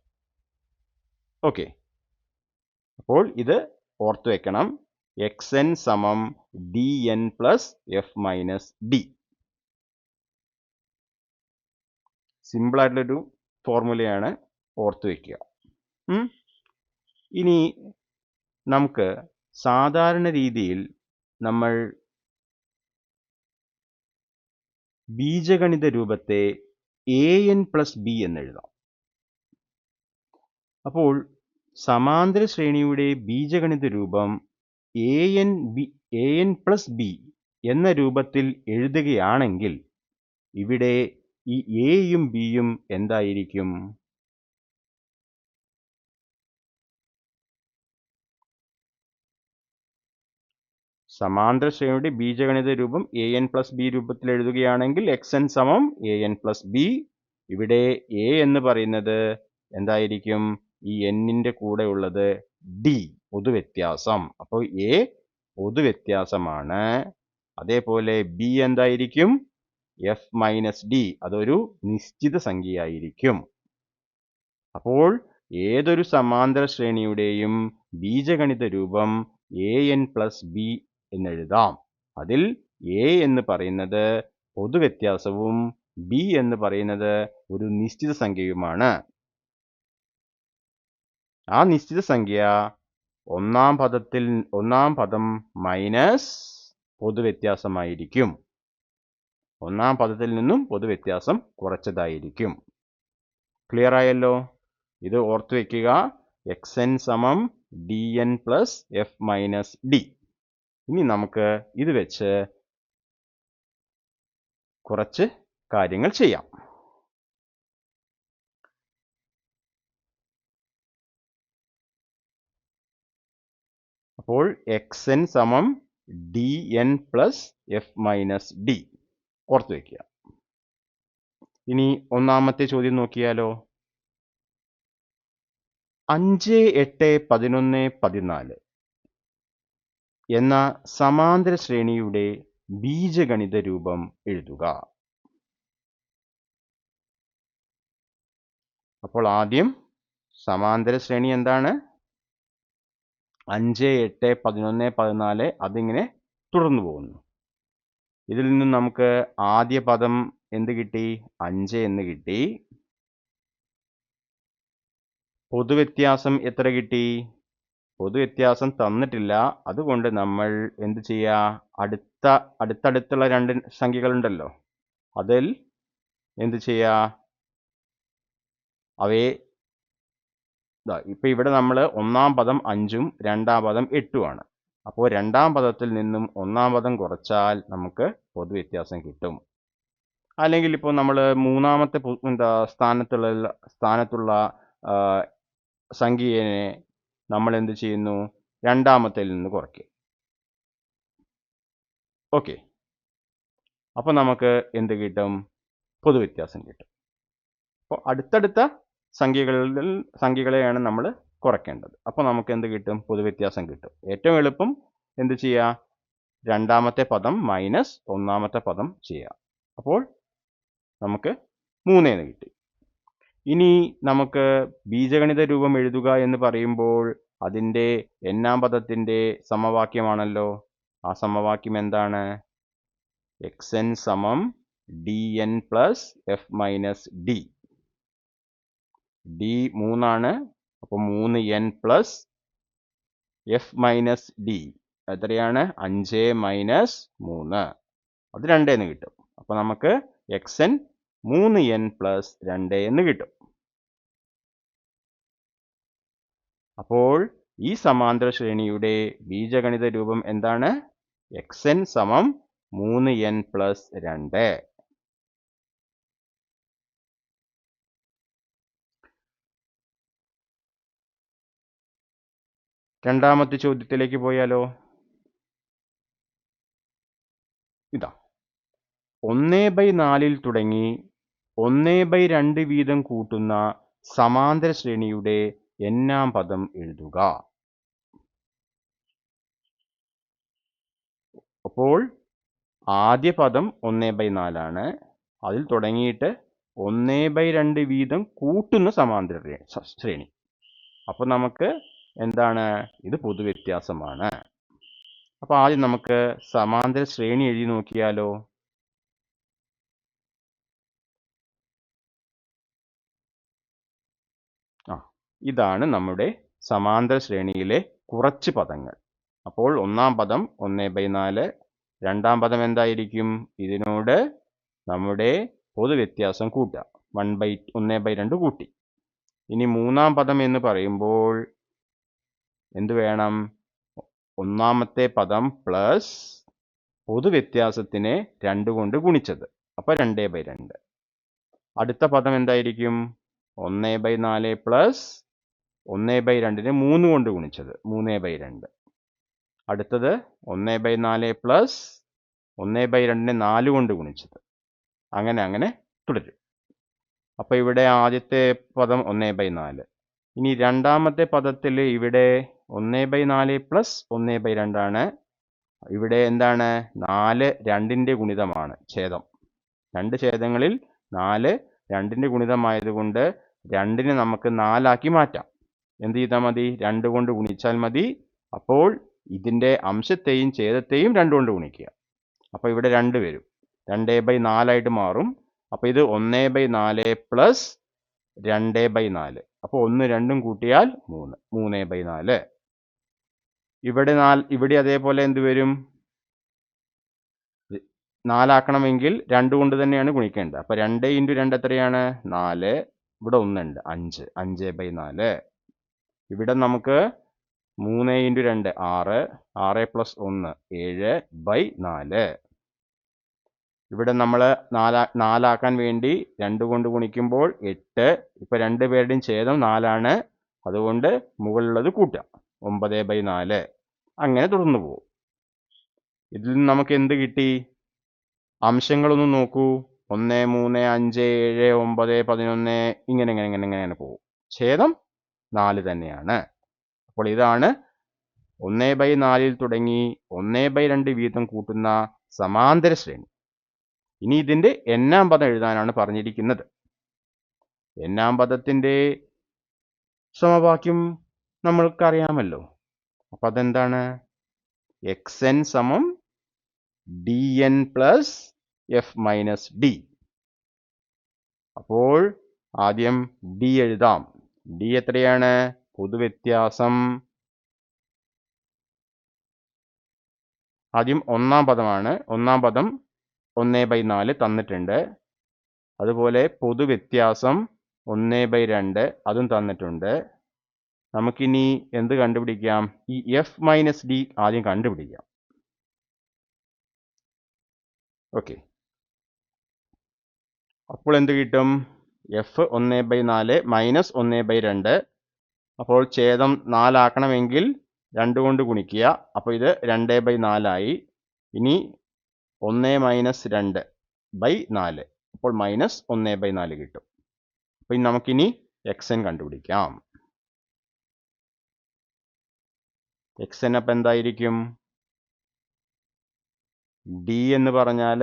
ഓക്കെ. അപ്പോൾ ഇത് ഓർത്തു വെക്കണം. xn സമം dn plus f minus d. Simple ആയിട്ടുള്ളൊരു ഫോർമുലയാണ്, ഓർത്തു വയ്ക്കുക. ഇനി നമുക്ക് സാധാരണ രീതിയിൽ നമ്മൾ ബീജഗണിത രൂപത്തെ an പ്ലസ് b എന്ന് എഴുതാം. അപ്പോൾ സമാന്തര ശ്രേണിയുടെ ബീജഗണിത രൂപം an പ്ലസ് b എന്ന രൂപത്തിൽ എഴുതുകയാണെങ്കിൽ ഇവിടെ ഈ എയും ബിയും എന്തായിരിക്കും? സമാന്തര ശ്രേണിയുടെ ബീജഗണിത രൂപം an പ്ലസ് ബി രൂപത്തിൽ എഴുതുകയാണെങ്കിൽ xn സമം an പ്ലസ് ബി. ഇവിടെ a എന്ന് പറയുന്നത് എന്തായിരിക്കും? ഈ n-ന്റെ കൂടെ ഉള്ളത് d പൊതുവ്യത്യാസം. അപ്പോൾ a പൊതുവ്യത്യാസമാണ്. അതേപോലെ b എന്തായിരിക്കും? f മൈനസ് d, അതൊരു നിശ്ചിത സംഖ്യയായിരിക്കും. അപ്പോൾ ഏതൊരു സമാന്തര ശ്രേണിയുടെയും ബീജഗണിത രൂപം an പ്ലസ് ബി എന്നെഴുതാം. അതിൽ a എന്ന് പറയുന്നത് പൊതുവ്യത്യാസവും b എന്ന് പറയുന്നത് ഒരു നിശ്ചിത സംഖ്യയുമാണ്. ആ നിശ്ചിത സംഖ്യ ഒന്നാം പദം മൈനസ് പൊതുവ്യത്യാസമായിരിക്കും. ഒന്നാം പദത്തിൽ നിന്നും പൊതുവ്യത്യാസം കുറച്ചതായിരിക്കും. ക്ലിയർ ആയല്ലോ? ഇത് ഓർത്തു വെക്കുക. xn സമം dn plus f minus d. ഇനി നമുക്ക് ഇത് വെച്ച് കുറച്ച് കാര്യങ്ങൾ ചെയ്യാം. അപ്പോൾ xn സമം dn plus f minus d ഓർത്തു വെക്കുക. ഇനി ഒന്നാമത്തെ ചോദ്യം നോക്കിയാലോ. 5, 8, 11, 14 എന്ന സമാന്തര ശ്രേണിയുടെ ബീജഗണിത രൂപം എഴുതുക. അപ്പോൾ ആദ്യം സമാന്തര ശ്രേണി എന്താണ്? 5, 8, 11, 14 അതിങ്ങനെ തുടർന്നു പോകുന്നു. ഇതിൽ നിന്നും നമുക്ക് ആദ്യ പദം എന്ത് കിട്ടി? 5 എന്ന് കിട്ടി. പൊതുവ്യത്യാസം എത്ര കിട്ടി? പൊതുവ്യത്യാസം തന്നിട്ടില്ല. അതുകൊണ്ട് നമ്മൾ എന്ത് ചെയ്യുക? അടുത്തടുത്തുള്ള രണ്ട് സംഖ്യകളുണ്ടല്ലോ, അതിൽ എന്ത് ചെയ്യുക? അവയെ ഇപ്പൊ ഇവിടെ നമ്മൾ ഒന്നാം പദം 5ഉം രണ്ടാം പദം 8ഉമാണ്. അപ്പോൾ രണ്ടാം പദത്തിൽ നിന്നും ഒന്നാം പദം കുറച്ചാൽ നമുക്ക് പൊതുവ്യത്യാസം കിട്ടും. അല്ലെങ്കിൽ ഇപ്പോൾ നമ്മൾ മൂന്നാമത്തെ സ്ഥാനത്തുള്ള സംഖ്യയെ നമ്മൾ എന്ത് ചെയ്യുന്നു? രണ്ടാമത്തിൽ നിന്ന് കുറയ്ക്കും. ഓക്കെ, അപ്പോൾ നമുക്ക് എന്ത് കിട്ടും? പൊതുവ്യത്യാസം കിട്ടും. അപ്പോൾ അടുത്തടുത്ത സംഖ്യകളെയാണ് നമ്മൾ കുറയ്ക്കേണ്ടത്. അപ്പോൾ നമുക്ക് എന്ത് കിട്ടും? പൊതുവ്യത്യാസം കിട്ടും. ഏറ്റവും എളുപ്പം എന്ത് ചെയ്യുക? രണ്ടാമത്തെ പദം മൈനസ് ഒന്നാമത്തെ പദം ചെയ്യുക. അപ്പോൾ നമുക്ക് 3 എന്ന് കിട്ടി. ഇനി നമുക്ക് ബീജഗണിത രൂപം എഴുതുക എന്ന് പറയുമ്പോൾ അതിൻ്റെ n-ാം പദത്തിൻ്റെ സമവാക്യമാണല്ലോ. ആ സമവാക്യം എന്താണ്? xn സമം dn plus f minus d. d 3 ആണ്. അപ്പോൾ 3n plus f minus d എത്രയാണ്? 5 മൈനസ് 3, അത് 2 എന്ന് കിട്ടും. അപ്പോൾ നമുക്ക് xn 3n പ്ലസ് 2 എന്ന് കിട്ടും. അപ്പോൾ ഈ സമാന്തര ശ്രേണിയുടെ ബീജഗണിത രൂപം എന്താണ്? xn സമം 3n പ്ലസ് 2. രണ്ടാമത്തെ ചോദ്യത്തിലേക്ക് പോയാലോ. ഇതാ 1/4 തുടങ്ങി 1/2 വീതം കൂട്ടുന്ന സമാന്തര ശ്രേണിയുടെ n-ാം പദം എഴുതുക. അപ്പോൾ ആദ്യ പദം 1/4 ആണ്. അതിൽ തുടങ്ങിയിട്ട് 1/2 വീതം കൂട്ടുന്ന സമാന്തര ശ്രേണി. അപ്പോൾ നമുക്ക് എന്താണ്? ഇത് പൊതുവ്യത്യാസമാണ്. അപ്പോൾ ആദ്യം നമുക്ക് സമാന്തര ശ്രേണി എഴുതി നോക്കിയാലോ. ഇതാണ് നമ്മുടെ സമാന്തര ശ്രേണിയിലെ കുറച്ച് പദങ്ങൾ. അപ്പോൾ ഒന്നാം പദം 1/4, രണ്ടാം പദം എന്തായിരിക്കും? ഇതിനോട് നമ്മുടെ പൊതുവ്യത്യാസം കൂട്ടുക, 1/2 കൂട്ടി. ഇനി മൂന്നാം പദം എന്ന് പറയുമ്പോൾ എന്ത് വേണം? ഒന്നാമത്തെ പദം പ്ലസ് പൊതുവ്യത്യാസത്തിനെ 2 കൊണ്ട് ഗുണിച്ചത്. അപ്പോൾ 2/2. അടുത്ത പദം എന്തായിരിക്കും? 1/4 പ്ലസ് 1/2നെ 3 കൊണ്ട് ഗുണിച്ചത് 3/2. അടുത്തത് 1/4 പ്ലസ് 1/2നെ 4 കൊണ്ട് ഗുണിച്ചത്. അങ്ങനെ തുടരും. അപ്പോൾ ഇവിടെ ആദ്യത്തെ പദം 1/4. ഇനി രണ്ടാമത്തെ പദത്തിൽ ഇവിടെ 1/4 പ്ലസ് 1/2 ആണ്. ഇവിടെ എന്താണ്? 4 2ന്റെ ഗുണിതമാണ്, ഛേദം. 2 ഛേദങ്ങളിൽ 4 2ന്റെ ഗുണിതമായതുകൊണ്ട് 2നെ നമുക്ക് 4 ആക്കി മാറ്റാം. എന്ത് ചെയ്താൽ മതി? 2 കൊണ്ട് ഗുണിച്ചാൽ മതി. അപ്പോൾ ഇതിൻ്റെ അംശത്തെയും ഛേദത്തെയും 2 കൊണ്ട് ഗുണിക്കുക. അപ്പോൾ ഇവിടെ 2 വരും, 2/4 ആയിട്ട് മാറും. അപ്പോൾ ഇത് 1/4 പ്ലസ് 2/4. അപ്പോൾ 1 2 കൂട്ടിയാൽ 3, 3/4. ഇവിടെ അതേപോലെ എന്ത് വരും? 4 ആക്കണമെങ്കിൽ 2 കൊണ്ട് തന്നെയാണ് ഗുണിക്കേണ്ടത്. അപ്പോൾ 2 × 2 എത്രയാണ്? 4. ഇവിടെ 1 ഉണ്ട്, 5, 5/4. ഇവിടെ നമുക്ക് 3 × 2 6, 6 പ്ലസ് 1 7/4. ഇവിടെ നമ്മൾ 4 ആക്കാൻ വേണ്ടി 2 കൊണ്ട് ഗുണിക്കുമ്പോൾ 8. ഇപ്പോൾ 2 പേരുടെയും ഛേദം 4 ആണ്, അതുകൊണ്ട് മുകളിലുള്ളത് കൂട്ടാം, 9/4. അങ്ങനെ തുടർന്നു പോകും. ഇതിൽ നിന്ന് നമുക്ക് എന്ത് കിട്ടി? അംശങ്ങളൊന്ന് നോക്കൂ. 1 3 5 7 9 11 ഇങ്ങനെ പോകും. ഛേദം 4 തന്നെയാണ്. അപ്പോൾ ഇതാണ് 1/4 തുടങ്ങി 1/2 വീതം കൂട്ടുന്ന സമാന്തര ശ്രേണി. ഇനി ഇതിൻ്റെ n-ാം പദം എഴുതാനാണ് പറഞ്ഞിരിക്കുന്നത്. n-ാം പദത്തിൻ്റെ സമവാക്യം നമ്മൾക്കറിയാമല്ലോ. അപ്പം അതെന്താണ്? xn സമം dn plus f minus d. അപ്പോൾ ആദ്യം d എഴുതാം. d എത്രയാണ്? പൊതുവ്യത്യാസം. ആദ്യം 1-ാം പദമാണ്. 1-ാം പദം 1/4 തന്നിട്ടുണ്ട്. അതുപോലെ പൊതുവ്യത്യാസം 1/2 അതും തന്നിട്ടുണ്ട്. നമുക്കിനി എന്ത് കണ്ടുപിടിക്കാം? ഈ f മൈനസ് d ആദ്യം കണ്ടുപിടിക്കാം. ഓക്കെ, അപ്പോൾ എന്ത് കിട്ടും? f 1/4 minus 1/2. അപ്പോൾ ഛേദം 4 ആക്കണമെങ്കിൽ 2 കൊണ്ട് ഗുണിക്കുക. അപ്പോൾ ഇത് 2/4 ആയി. ഇനി 1 മൈനസ് 2/4, അപ്പോൾ മൈനസ് 1/4 കിട്ടും. അപ്പോൾ നമുക്കിനി xn കണ്ടുപിടിക്കാം. xn അപ്പം എന്തായിരിക്കും? d എന്ന് പറഞ്ഞാൽ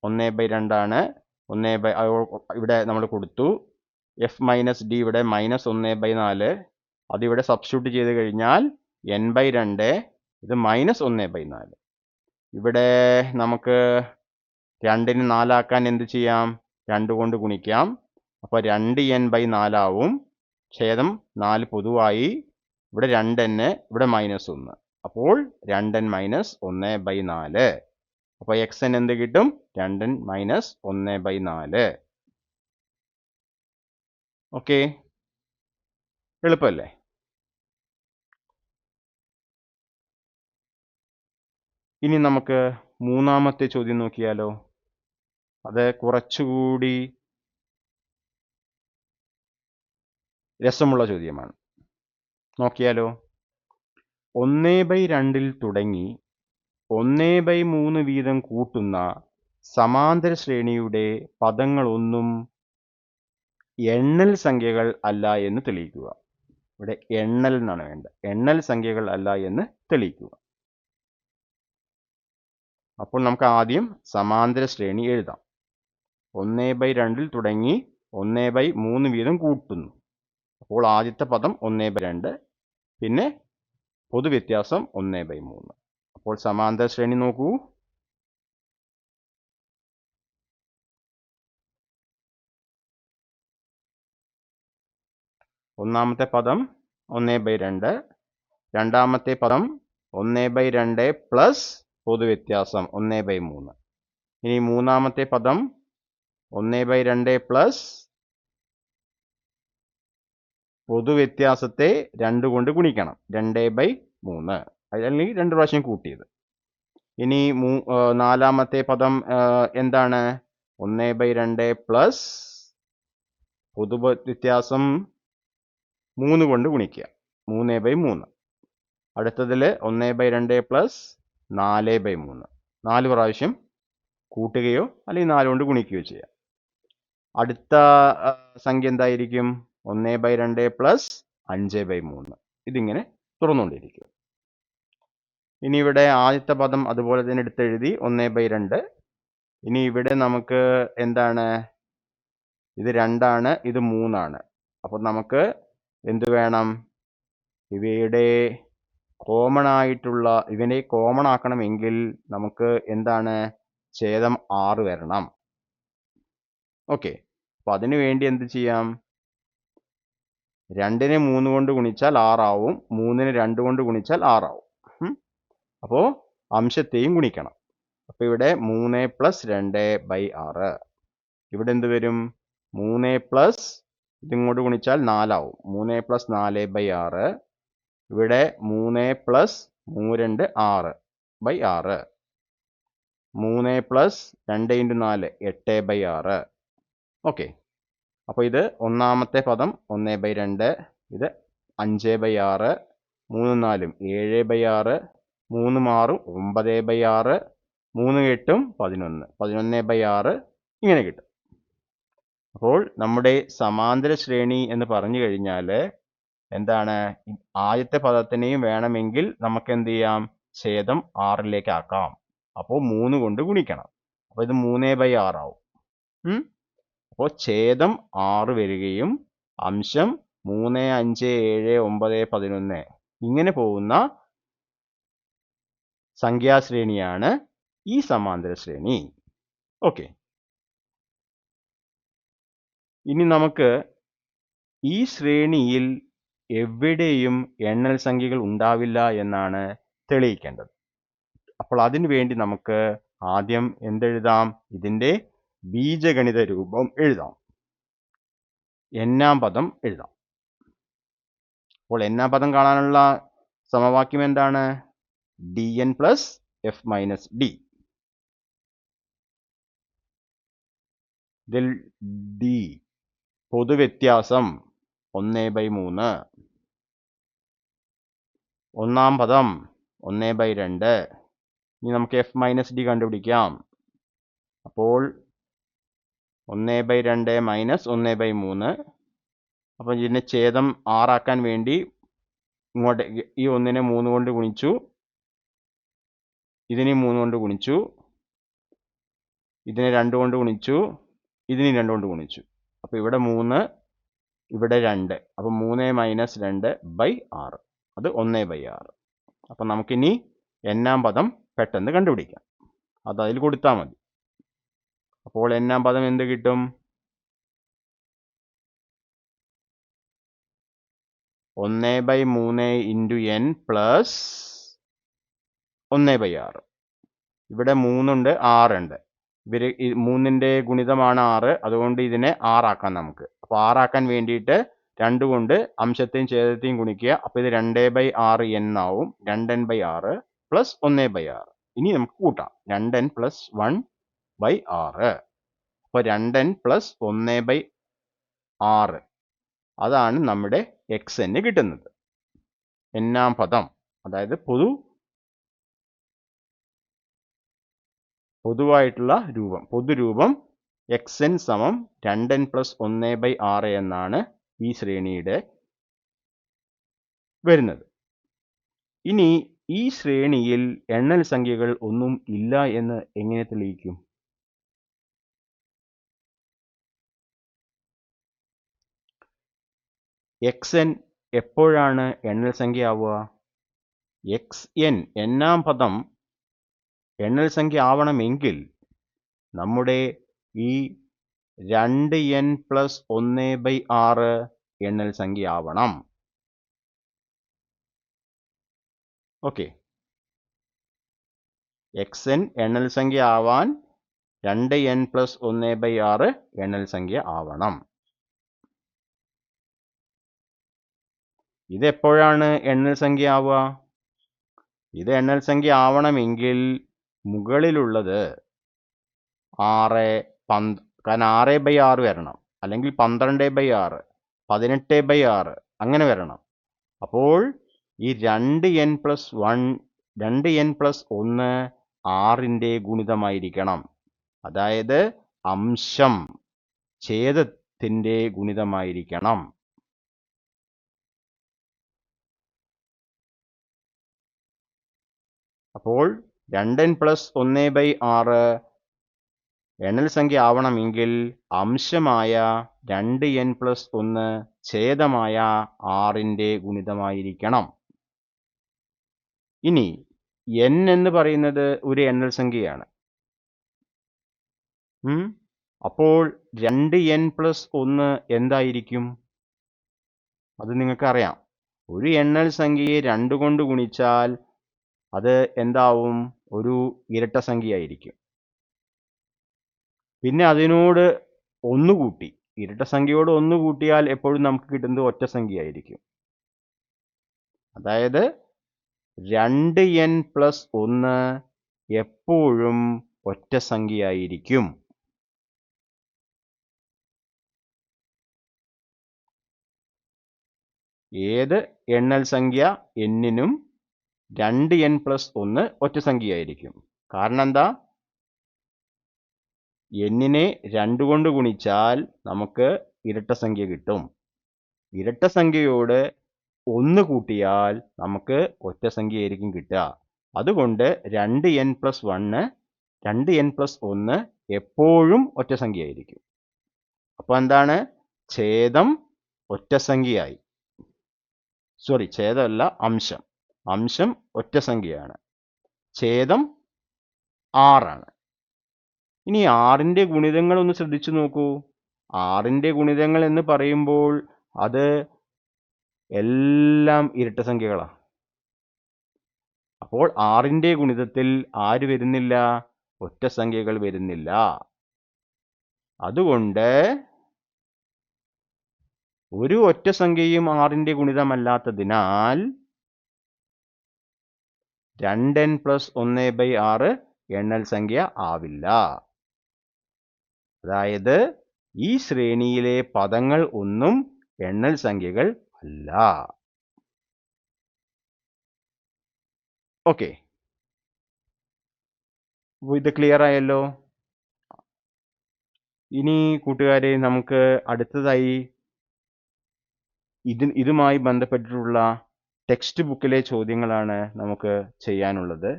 1/2 ആണ്. ഇവിടെ നമ്മൾ കൊടുത്തു. f മൈനസ് d ഇവിടെ മൈനസ് 1/4. അതിവിടെ സബ്സ്റ്റിറ്റ്യൂട്ട് ചെയ്ത് കഴിഞ്ഞാൽ n/2, ഇത് മൈനസ് 1/4. ഇവിടെ നമുക്ക് 2നെ 4 ആക്കാൻ എന്ത് ചെയ്യാം? 2 കൊണ്ട് ഗുണിക്കാം. അപ്പോൾ 2n/4 ആവും. ഛേദം 4 പൊതുവായി. ഇവിടെ 2n, ഇവിടെ മൈനസ് 1. അപ്പോൾ 2n മൈനസ് 1/4. അപ്പോൾ xn എന്ത് കിട്ടും? 2n minus 1/4. ഓക്കെ, എളുപ്പമല്ലേ? ഇനി നമുക്ക് 3-ാമത്തെ ചോദ്യം നോക്കിയാലോ. അത് കുറച്ചുകൂടി രസമുള്ള ചോദ്യമാണ്. നോക്കിയാലോ. 1/2 തുടങ്ങി 1/3 വീതം കൂട്ടുന്ന സമാന്തര ശ്രേണിയുടെ പദങ്ങളൊന്നും എണ്ണൽ സംഖ്യകൾ അല്ല എന്ന് തെളിയിക്കുക. ഇവിടെ എണ്ണൽ എന്നാണ് വേണ്ടത്. എണ്ണൽ സംഖ്യകൾ അല്ല എന്ന് തെളിയിക്കുക. അപ്പോൾ നമുക്ക് ആദ്യം സമാന്തര ശ്രേണി എഴുതാം. 1/2 തുടങ്ങി 1/3 വീതം കൂട്ടുന്നു. അപ്പോൾ ആദ്യത്തെ പദം 1/2, പിന്നെ പൊതുവ്യത്യാസം 1/3. അപ്പോൾ സമാന്തര ശ്രേണി നോക്കൂ. ഒന്നാമത്തെ പദം 1/2, രണ്ടാമത്തെ പദം 1/2 പ്ലസ് പൊതുവ്യത്യാസം 1/3. ഇനി മൂന്നാമത്തെ പദം 1/2 പ്ലസ് പൊതുവ്യത്യാസത്തെ 2 കൊണ്ട് ഗുണിക്കണം, 2/3, അല്ലെങ്കിൽ 2 പ്രാവശ്യം കൂട്ടിയത്. ഇനി നാലാമത്തെ പദം എന്താണ്? 1/2 പ്ലസ് പൊതു വ്യത്യാസം 3 കൊണ്ട് ഗുണിക്കുക, 3/3. അടുത്തതിൽ 1/2 പ്ലസ് 4/3, 4 പ്രാവശ്യം കൂട്ടുകയോ അല്ലെങ്കിൽ 4 കൊണ്ട് ഗുണിക്കുകയോ ചെയ്യാം. അടുത്ത സംഖ്യ എന്തായിരിക്കും? 1/2 പ്ലസ് 5/3. ഇതിങ്ങനെ തുറന്നുകൊണ്ടിരിക്കും. ഇനി ഇവിടെ ആദ്യത്തെ പദം അതുപോലെ തന്നെ എടുത്തെഴുതി 1/2. ഇനി ഇവിടെ നമുക്ക് എന്താണ്? ഇത് 2 ആണ്, ഇത് 3 ആണ്. അപ്പോൾ നമുക്ക് എന്ത് വേണം? ഇവയുടെ ഇവനെ കോമൺ ആക്കണമെങ്കിൽ നമുക്ക് എന്താണ്? ഛേദം 6 വരണം. ഓക്കെ, അപ്പോൾ അതിനു വേണ്ടി എന്ത് ചെയ്യാം? 2നെ 3 കൊണ്ട് ഗുണിച്ചാൽ 6 ആവും, 3നെ 2 കൊണ്ട് ഗുണിച്ചാൽ 6 ആവും. അപ്പോൾ അംശത്തെയും ഗുണിക്കണം. അപ്പോൾ ഇവിടെ 3 പ്ലസ് 2/6. ഇവിടെ എന്ത് വരും? 3 പ്ലസ് ഇതിങ്ങോട്ട് ഗുണിച്ചാൽ 4 ആവും, 3 പ്ലസ് 4/6. ഇവിടെ 3 പ്ലസ് 3 6/6. 3 പ്ലസ് 2 × 4 8/6. ഓക്കെ, അപ്പോൾ ഇത് ഒന്നാമത്തെ പദം 1/2, ഇത് 5/6, 3 4 7/6, 3 6 9/6, 3 8 11, 11/6 ഇങ്ങനെ കിട്ടും. അപ്പോൾ നമ്മുടെ സമാന്തര ശ്രേണി എന്ന് പറഞ്ഞു കഴിഞ്ഞാൽ എന്താണ്? ആദ്യത്തെ പദത്തിനെയും വേണമെങ്കിൽ നമുക്ക് എന്ത് ചെയ്യാം? ഛേദം 6ലേക്ക് ആക്കാം. അപ്പോൾ 3 കൊണ്ട് ഗുണിക്കണം. അപ്പോൾ ഇത് 3/6 ആവും. അപ്പോൾ ഛേദം 6 വരികയും അംശം 3 5 7 9 11 ഇങ്ങനെ പോകുന്ന സംഖ്യാശ്രേണിയാണ് ഈ സമാന്തര ശ്രേണി. ഓക്കെ, ഇനി നമുക്ക് ഈ ശ്രേണിയിൽ എവിടെയും എണ്ണൽ സംഖ്യകൾ ഉണ്ടാവില്ല എന്നാണ് തെളിയിക്കേണ്ടത്. അപ്പോൾ അതിനു വേണ്ടി നമുക്ക് ആദ്യം എന്തെഴുതാം? ഇതിൻ്റെ ബീജഗണിത രൂപം എഴുതാം. n-ാം പദം എഴുതാം. അപ്പോൾ n-ാം പദം കാണാനുള്ള സമവാക്യം എന്താണ്? dn plus f minus d. ഇതിൽ d പൊതുവ്യത്യാസം 1/3. ഒന്നാം പദം 1/2. ഇനി നമുക്ക് f മൈനസ് d കണ്ടുപിടിക്കാം. അപ്പോൾ 1/2 മൈനസ് 1/3. അപ്പോൾ ഇതിനെ ഛേദം 6 ആക്കാൻ വേണ്ടി ഇങ്ങോട്ട് ഈ 1നെ 3 കൊണ്ട് ഗുണിച്ചു, ഇതിനെ 3 കൊണ്ട് ഗുണിച്ചു, ഇതിനെ 2 കൊണ്ട് ഗുണിച്ചു, ഇതിനെ 2 കൊണ്ട് ഗുണിച്ചു. അപ്പോൾ ഇവിടെ 3, ഇവിടെ 2. അപ്പോൾ 3 മൈനസ് 2/6, അത് 1/6. അപ്പം നമുക്കിനി n-ാം പദം പെട്ടെന്ന് കണ്ടുപിടിക്കാം. അത് അതിൽ കൊടുത്താൽ മതി. അപ്പോൾ n-ാം പദം എന്ത് കിട്ടും? 1/3 ഇൻറ്റു n പ്ലസ് 1/6. ഇവിടെ 3 ഉണ്ട്, 6 ഉണ്ട്. 3ൻ്റെ ഗുണിതമാണ് 6, അതുകൊണ്ട് ഇതിനെ 6 ആക്കാം നമുക്ക്. അപ്പോൾ 6 ആക്കാൻ വേണ്ടിയിട്ട് 2 കൊണ്ട് അംശത്തെയും ഛേദത്തെയും ഗുണിക്കുക. അപ്പോൾ ഇത് 2/6 n ആവും, 2n/6 പ്ലസ് 1/6. ഇനി നമുക്ക് കൂട്ടാം, 2n പ്ലസ് 1/6. അപ്പോൾ 2n പ്ലസ് 1/6 അതാണ് നമ്മുടെ xn കിട്ടുന്നത്. n-ാം പദം, അതായത് പൊതുവായിട്ടുള്ള രൂപം, പൊതുരൂപം xn സമം 2n പ്ലസ് 1/6 എന്നാണ് ഈ ശ്രേണിയുടെ വരുന്നത്. ഇനി ഈ ശ്രേണിയിൽ എണ്ണൽ സംഖ്യകൾ ഒന്നും ഇല്ല എന്ന് എങ്ങനെ തെളിയിക്കും? xn എപ്പോഴാണ് എണ്ണൽ സംഖ്യ ആവുക? xn, n-ാം പദം എണ്ണൽ സംഖ്യ ആവണമെങ്കിൽ നമ്മുടെ ഈ 2n പ്ലസ് 1/6 എണ്ണൽ സംഖ്യ ആവണം. ഓക്കെ, xn എണ്ണൽ സംഖ്യ ആവാൻ 2n പ്ലസ് 1/6 എണ്ണൽ സംഖ്യ ആവണം. ഇത് എപ്പോഴാണ് എണ്ണൽ സംഖ്യ ആവുക? ഇത് എണ്ണൽ സംഖ്യ ആവണമെങ്കിൽ മുകളിലുള്ളത് 6 കാരണം 6/6 വരണം, അല്ലെങ്കിൽ 12/6, 18/6 അങ്ങനെ വരണം. അപ്പോൾ ഈ 2n+1 6ന്റെ ഗുണിതമായിരിക്കണം. അതായത് അംശം ഛേദത്തിന്റെ ഗുണിതമായിരിക്കണം. അപ്പോൾ 2n+1/6 എണ്ണൽ സംഖ്യ ആവണമെങ്കിൽ അംശമായ 2n+1 ഛേദമായ 6ന്റെ ഗുണിതമായിരിക്കണം. ഇനി n എന്ന് പറയുന്നത് ഒരു എണ്ണൽ സംഖ്യയാണ്. അപ്പോൾ 2n+1 എന്തായിരിക്കും? അത് നിങ്ങൾക്കറിയാം. ഒരു എണ്ണൽ സംഖ്യയെ 2 കൊണ്ട് ഗുണിച്ചാൽ അത് എന്താവും? ഒരു ഇരട്ട സംഖ്യയായിരിക്കും. പിന്നെ അതിനോട് 1 കൂട്ടി, ഇരട്ട സംഖ്യയോട് 1 കൂട്ടിയാൽ എപ്പോഴും നമുക്ക് കിട്ടുന്നത് ഒറ്റ സംഖ്യയായിരിക്കും. അതായത് 2n+1 എപ്പോഴും ഒറ്റ സംഖ്യയായിരിക്കും. ഏത് എണ്ണൽ സംഖ്യ n-നും 2n+1 ഒറ്റ സംഖ്യയായിരിക്കും. കാരണം എന്താ? n-നെ 2 കൊണ്ട് ഗുണിച്ചാൽ നമുക്ക് ഇരട്ട സംഖ്യ കിട്ടും. ഇരട്ട സംഖ്യയോട് 1 കൂട്ടിയാൽ നമുക്ക് ഒറ്റ സംഖ്യയായിരിക്കും കിട്ടുക. അതുകൊണ്ട് 2n+1 എപ്പോഴും ഒറ്റ സംഖ്യയായിരിക്കും. അപ്പോൾ എന്താണ്? ഛേദം ഒറ്റ സംഖ്യയായി. സോറി, ഛേദമല്ല, അംശം. അംശം ഒറ്റ സംഖ്യയാണ്. ഛേദം 6ആണ്. ഇനി 6ന്റെ ഗുണിതങ്ങൾ ഒന്ന് ശ്രദ്ധിച്ചു നോക്കൂ. 6ന്റെ ഗുണിതങ്ങൾ എന്ന് പറയുമ്പോൾ അത് എല്ലാം ഇരട്ട സംഖ്യകളാണ്. അപ്പോൾ 6ന്റെ ഗുണിതത്തിൽ ആര് വരുന്നില്ല? ഒറ്റ സംഖ്യകൾ വരുന്നില്ല. അതുകൊണ്ട് ഒരു ഒറ്റ സംഖ്യയും 6ന്റെ ഗുണിതമല്ലാത്തതിനാൽ 2n+1/6 എണ്ണൽ സംഖ്യ ആവില്ല. അതായത് ഈ ശ്രേണിയിലെ പദങ്ങൾ ഒന്നും എണ്ണൽ സംഖ്യകൾ അല്ല. ഓക്കെ, ഇത് ക്ലിയർ ആയല്ലോ. ഇനി കൂട്ടുകാരെ, നമുക്ക് അടുത്തതായി ഇതുമായി ബന്ധപ്പെട്ടിട്ടുള്ള ടെക്സ്റ്റ് ബുക്കിലെ ചോദ്യങ്ങളാണ് നമുക്ക് ചെയ്യാനുള്ളത്.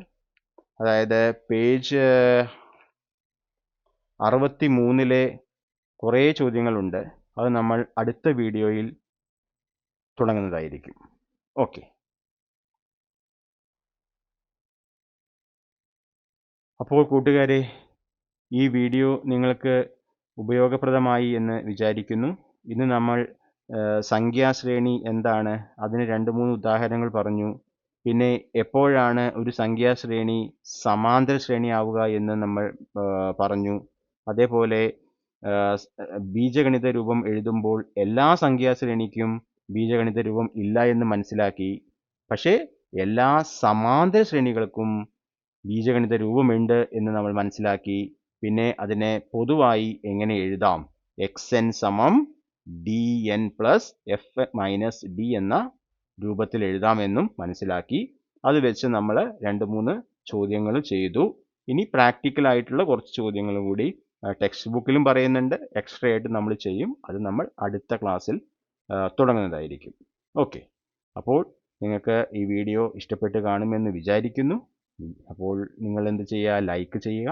അതായത് പേജ് 63-ലെ കുറേ ചോദ്യങ്ങളുണ്ട്. അത് നമ്മൾ അടുത്ത വീഡിയോയിൽ തുടങ്ങുന്നതായിരിക്കും. ഓക്കെ, അപ്പോൾ കൂട്ടുകാരെ, ഈ വീഡിയോ നിങ്ങൾക്ക് ഉപയോഗപ്രദമായി എന്ന് വിചാരിക്കുന്നു. ഇന്ന് നമ്മൾ സംഖ്യാശ്രേണി എന്താണ്, അതിന് 2-3 ഉദാഹരണങ്ങൾ പറഞ്ഞു. പിന്നെ എപ്പോഴാണ് ഒരു സംഖ്യാശ്രേണി സമാന്തര ശ്രേണി ആവുക എന്ന് നമ്മൾ പറഞ്ഞു. അതേപോലെ ബീജഗണിത രൂപം എഴുതുമ്പോൾ എല്ലാ സംഖ്യാശ്രേണിക്കും ബീജഗണിത രൂപം ഇല്ല എന്ന് മനസ്സിലാക്കി. പക്ഷേ എല്ലാ സമാന്തര ശ്രേണികൾക്കും ബീജഗണിത രൂപമുണ്ട് എന്ന് നമ്മൾ മനസ്സിലാക്കി. പിന്നെ അതിനെ പൊതുവായി എങ്ങനെ എഴുതാം? xn = dn + f - d എന്ന രൂപത്തിൽ എഴുതാമെന്നും മനസ്സിലാക്കി. അത് വെച്ച് നമ്മൾ 2-3 ചോദ്യങ്ങൾ ചെയ്തു. ഇനി പ്രാക്ടിക്കൽ ആയിട്ടുള്ള കുറച്ച് ചോദ്യങ്ങൾ കൂടി ടെക്സ്റ്റ് ബുക്കിലും പറയുന്നുണ്ട്, എക്സ്ട്രാ ആയിട്ട് നമ്മൾ ചെയ്യും. അത് നമ്മൾ അടുത്ത ക്ലാസ്സിൽ തുടങ്ങുന്നതായിരിക്കും. ഓക്കെ, അപ്പോൾ നിങ്ങൾക്ക് ഈ വീഡിയോ ഇഷ്ടപ്പെട്ട് കാണുമെന്ന് വിചാരിക്കുന്നു. അപ്പോൾ നിങ്ങൾ എന്ത് ചെയ്യുക? ലൈക്ക് ചെയ്യുക.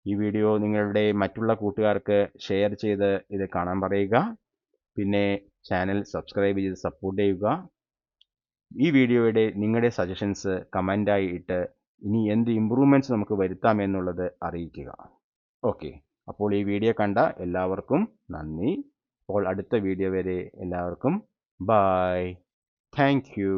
ഈ വീഡിയോ നിങ്ങളുടെ മറ്റുള്ള കൂട്ടുകാർക്ക് ഷെയർ ചെയ്ത് ഇത് കാണാൻ പറയുക. പിന്നെ ചാനൽ സബ്സ്ക്രൈബ് ചെയ്ത് സപ്പോർട്ട് ചെയ്യുക. ഈ വീഡിയോയുടെ നിങ്ങളുടെ സജഷൻസ് കമൻ്റായി ഇട്ട് ഇനി എന്ത് ഇമ്പ്രൂവ്മെൻറ്റ്സ് നമുക്ക് വരുത്താമെന്നുള്ളത് അറിയിക്കുക. ഓക്കെ, അപ്പോൾ ഈ വീഡിയോ കണ്ട എല്ലാവർക്കും നന്ദി. അപ്പോൾ അടുത്ത വീഡിയോ വരെ എല്ലാവർക്കും ബൈ. Thank you.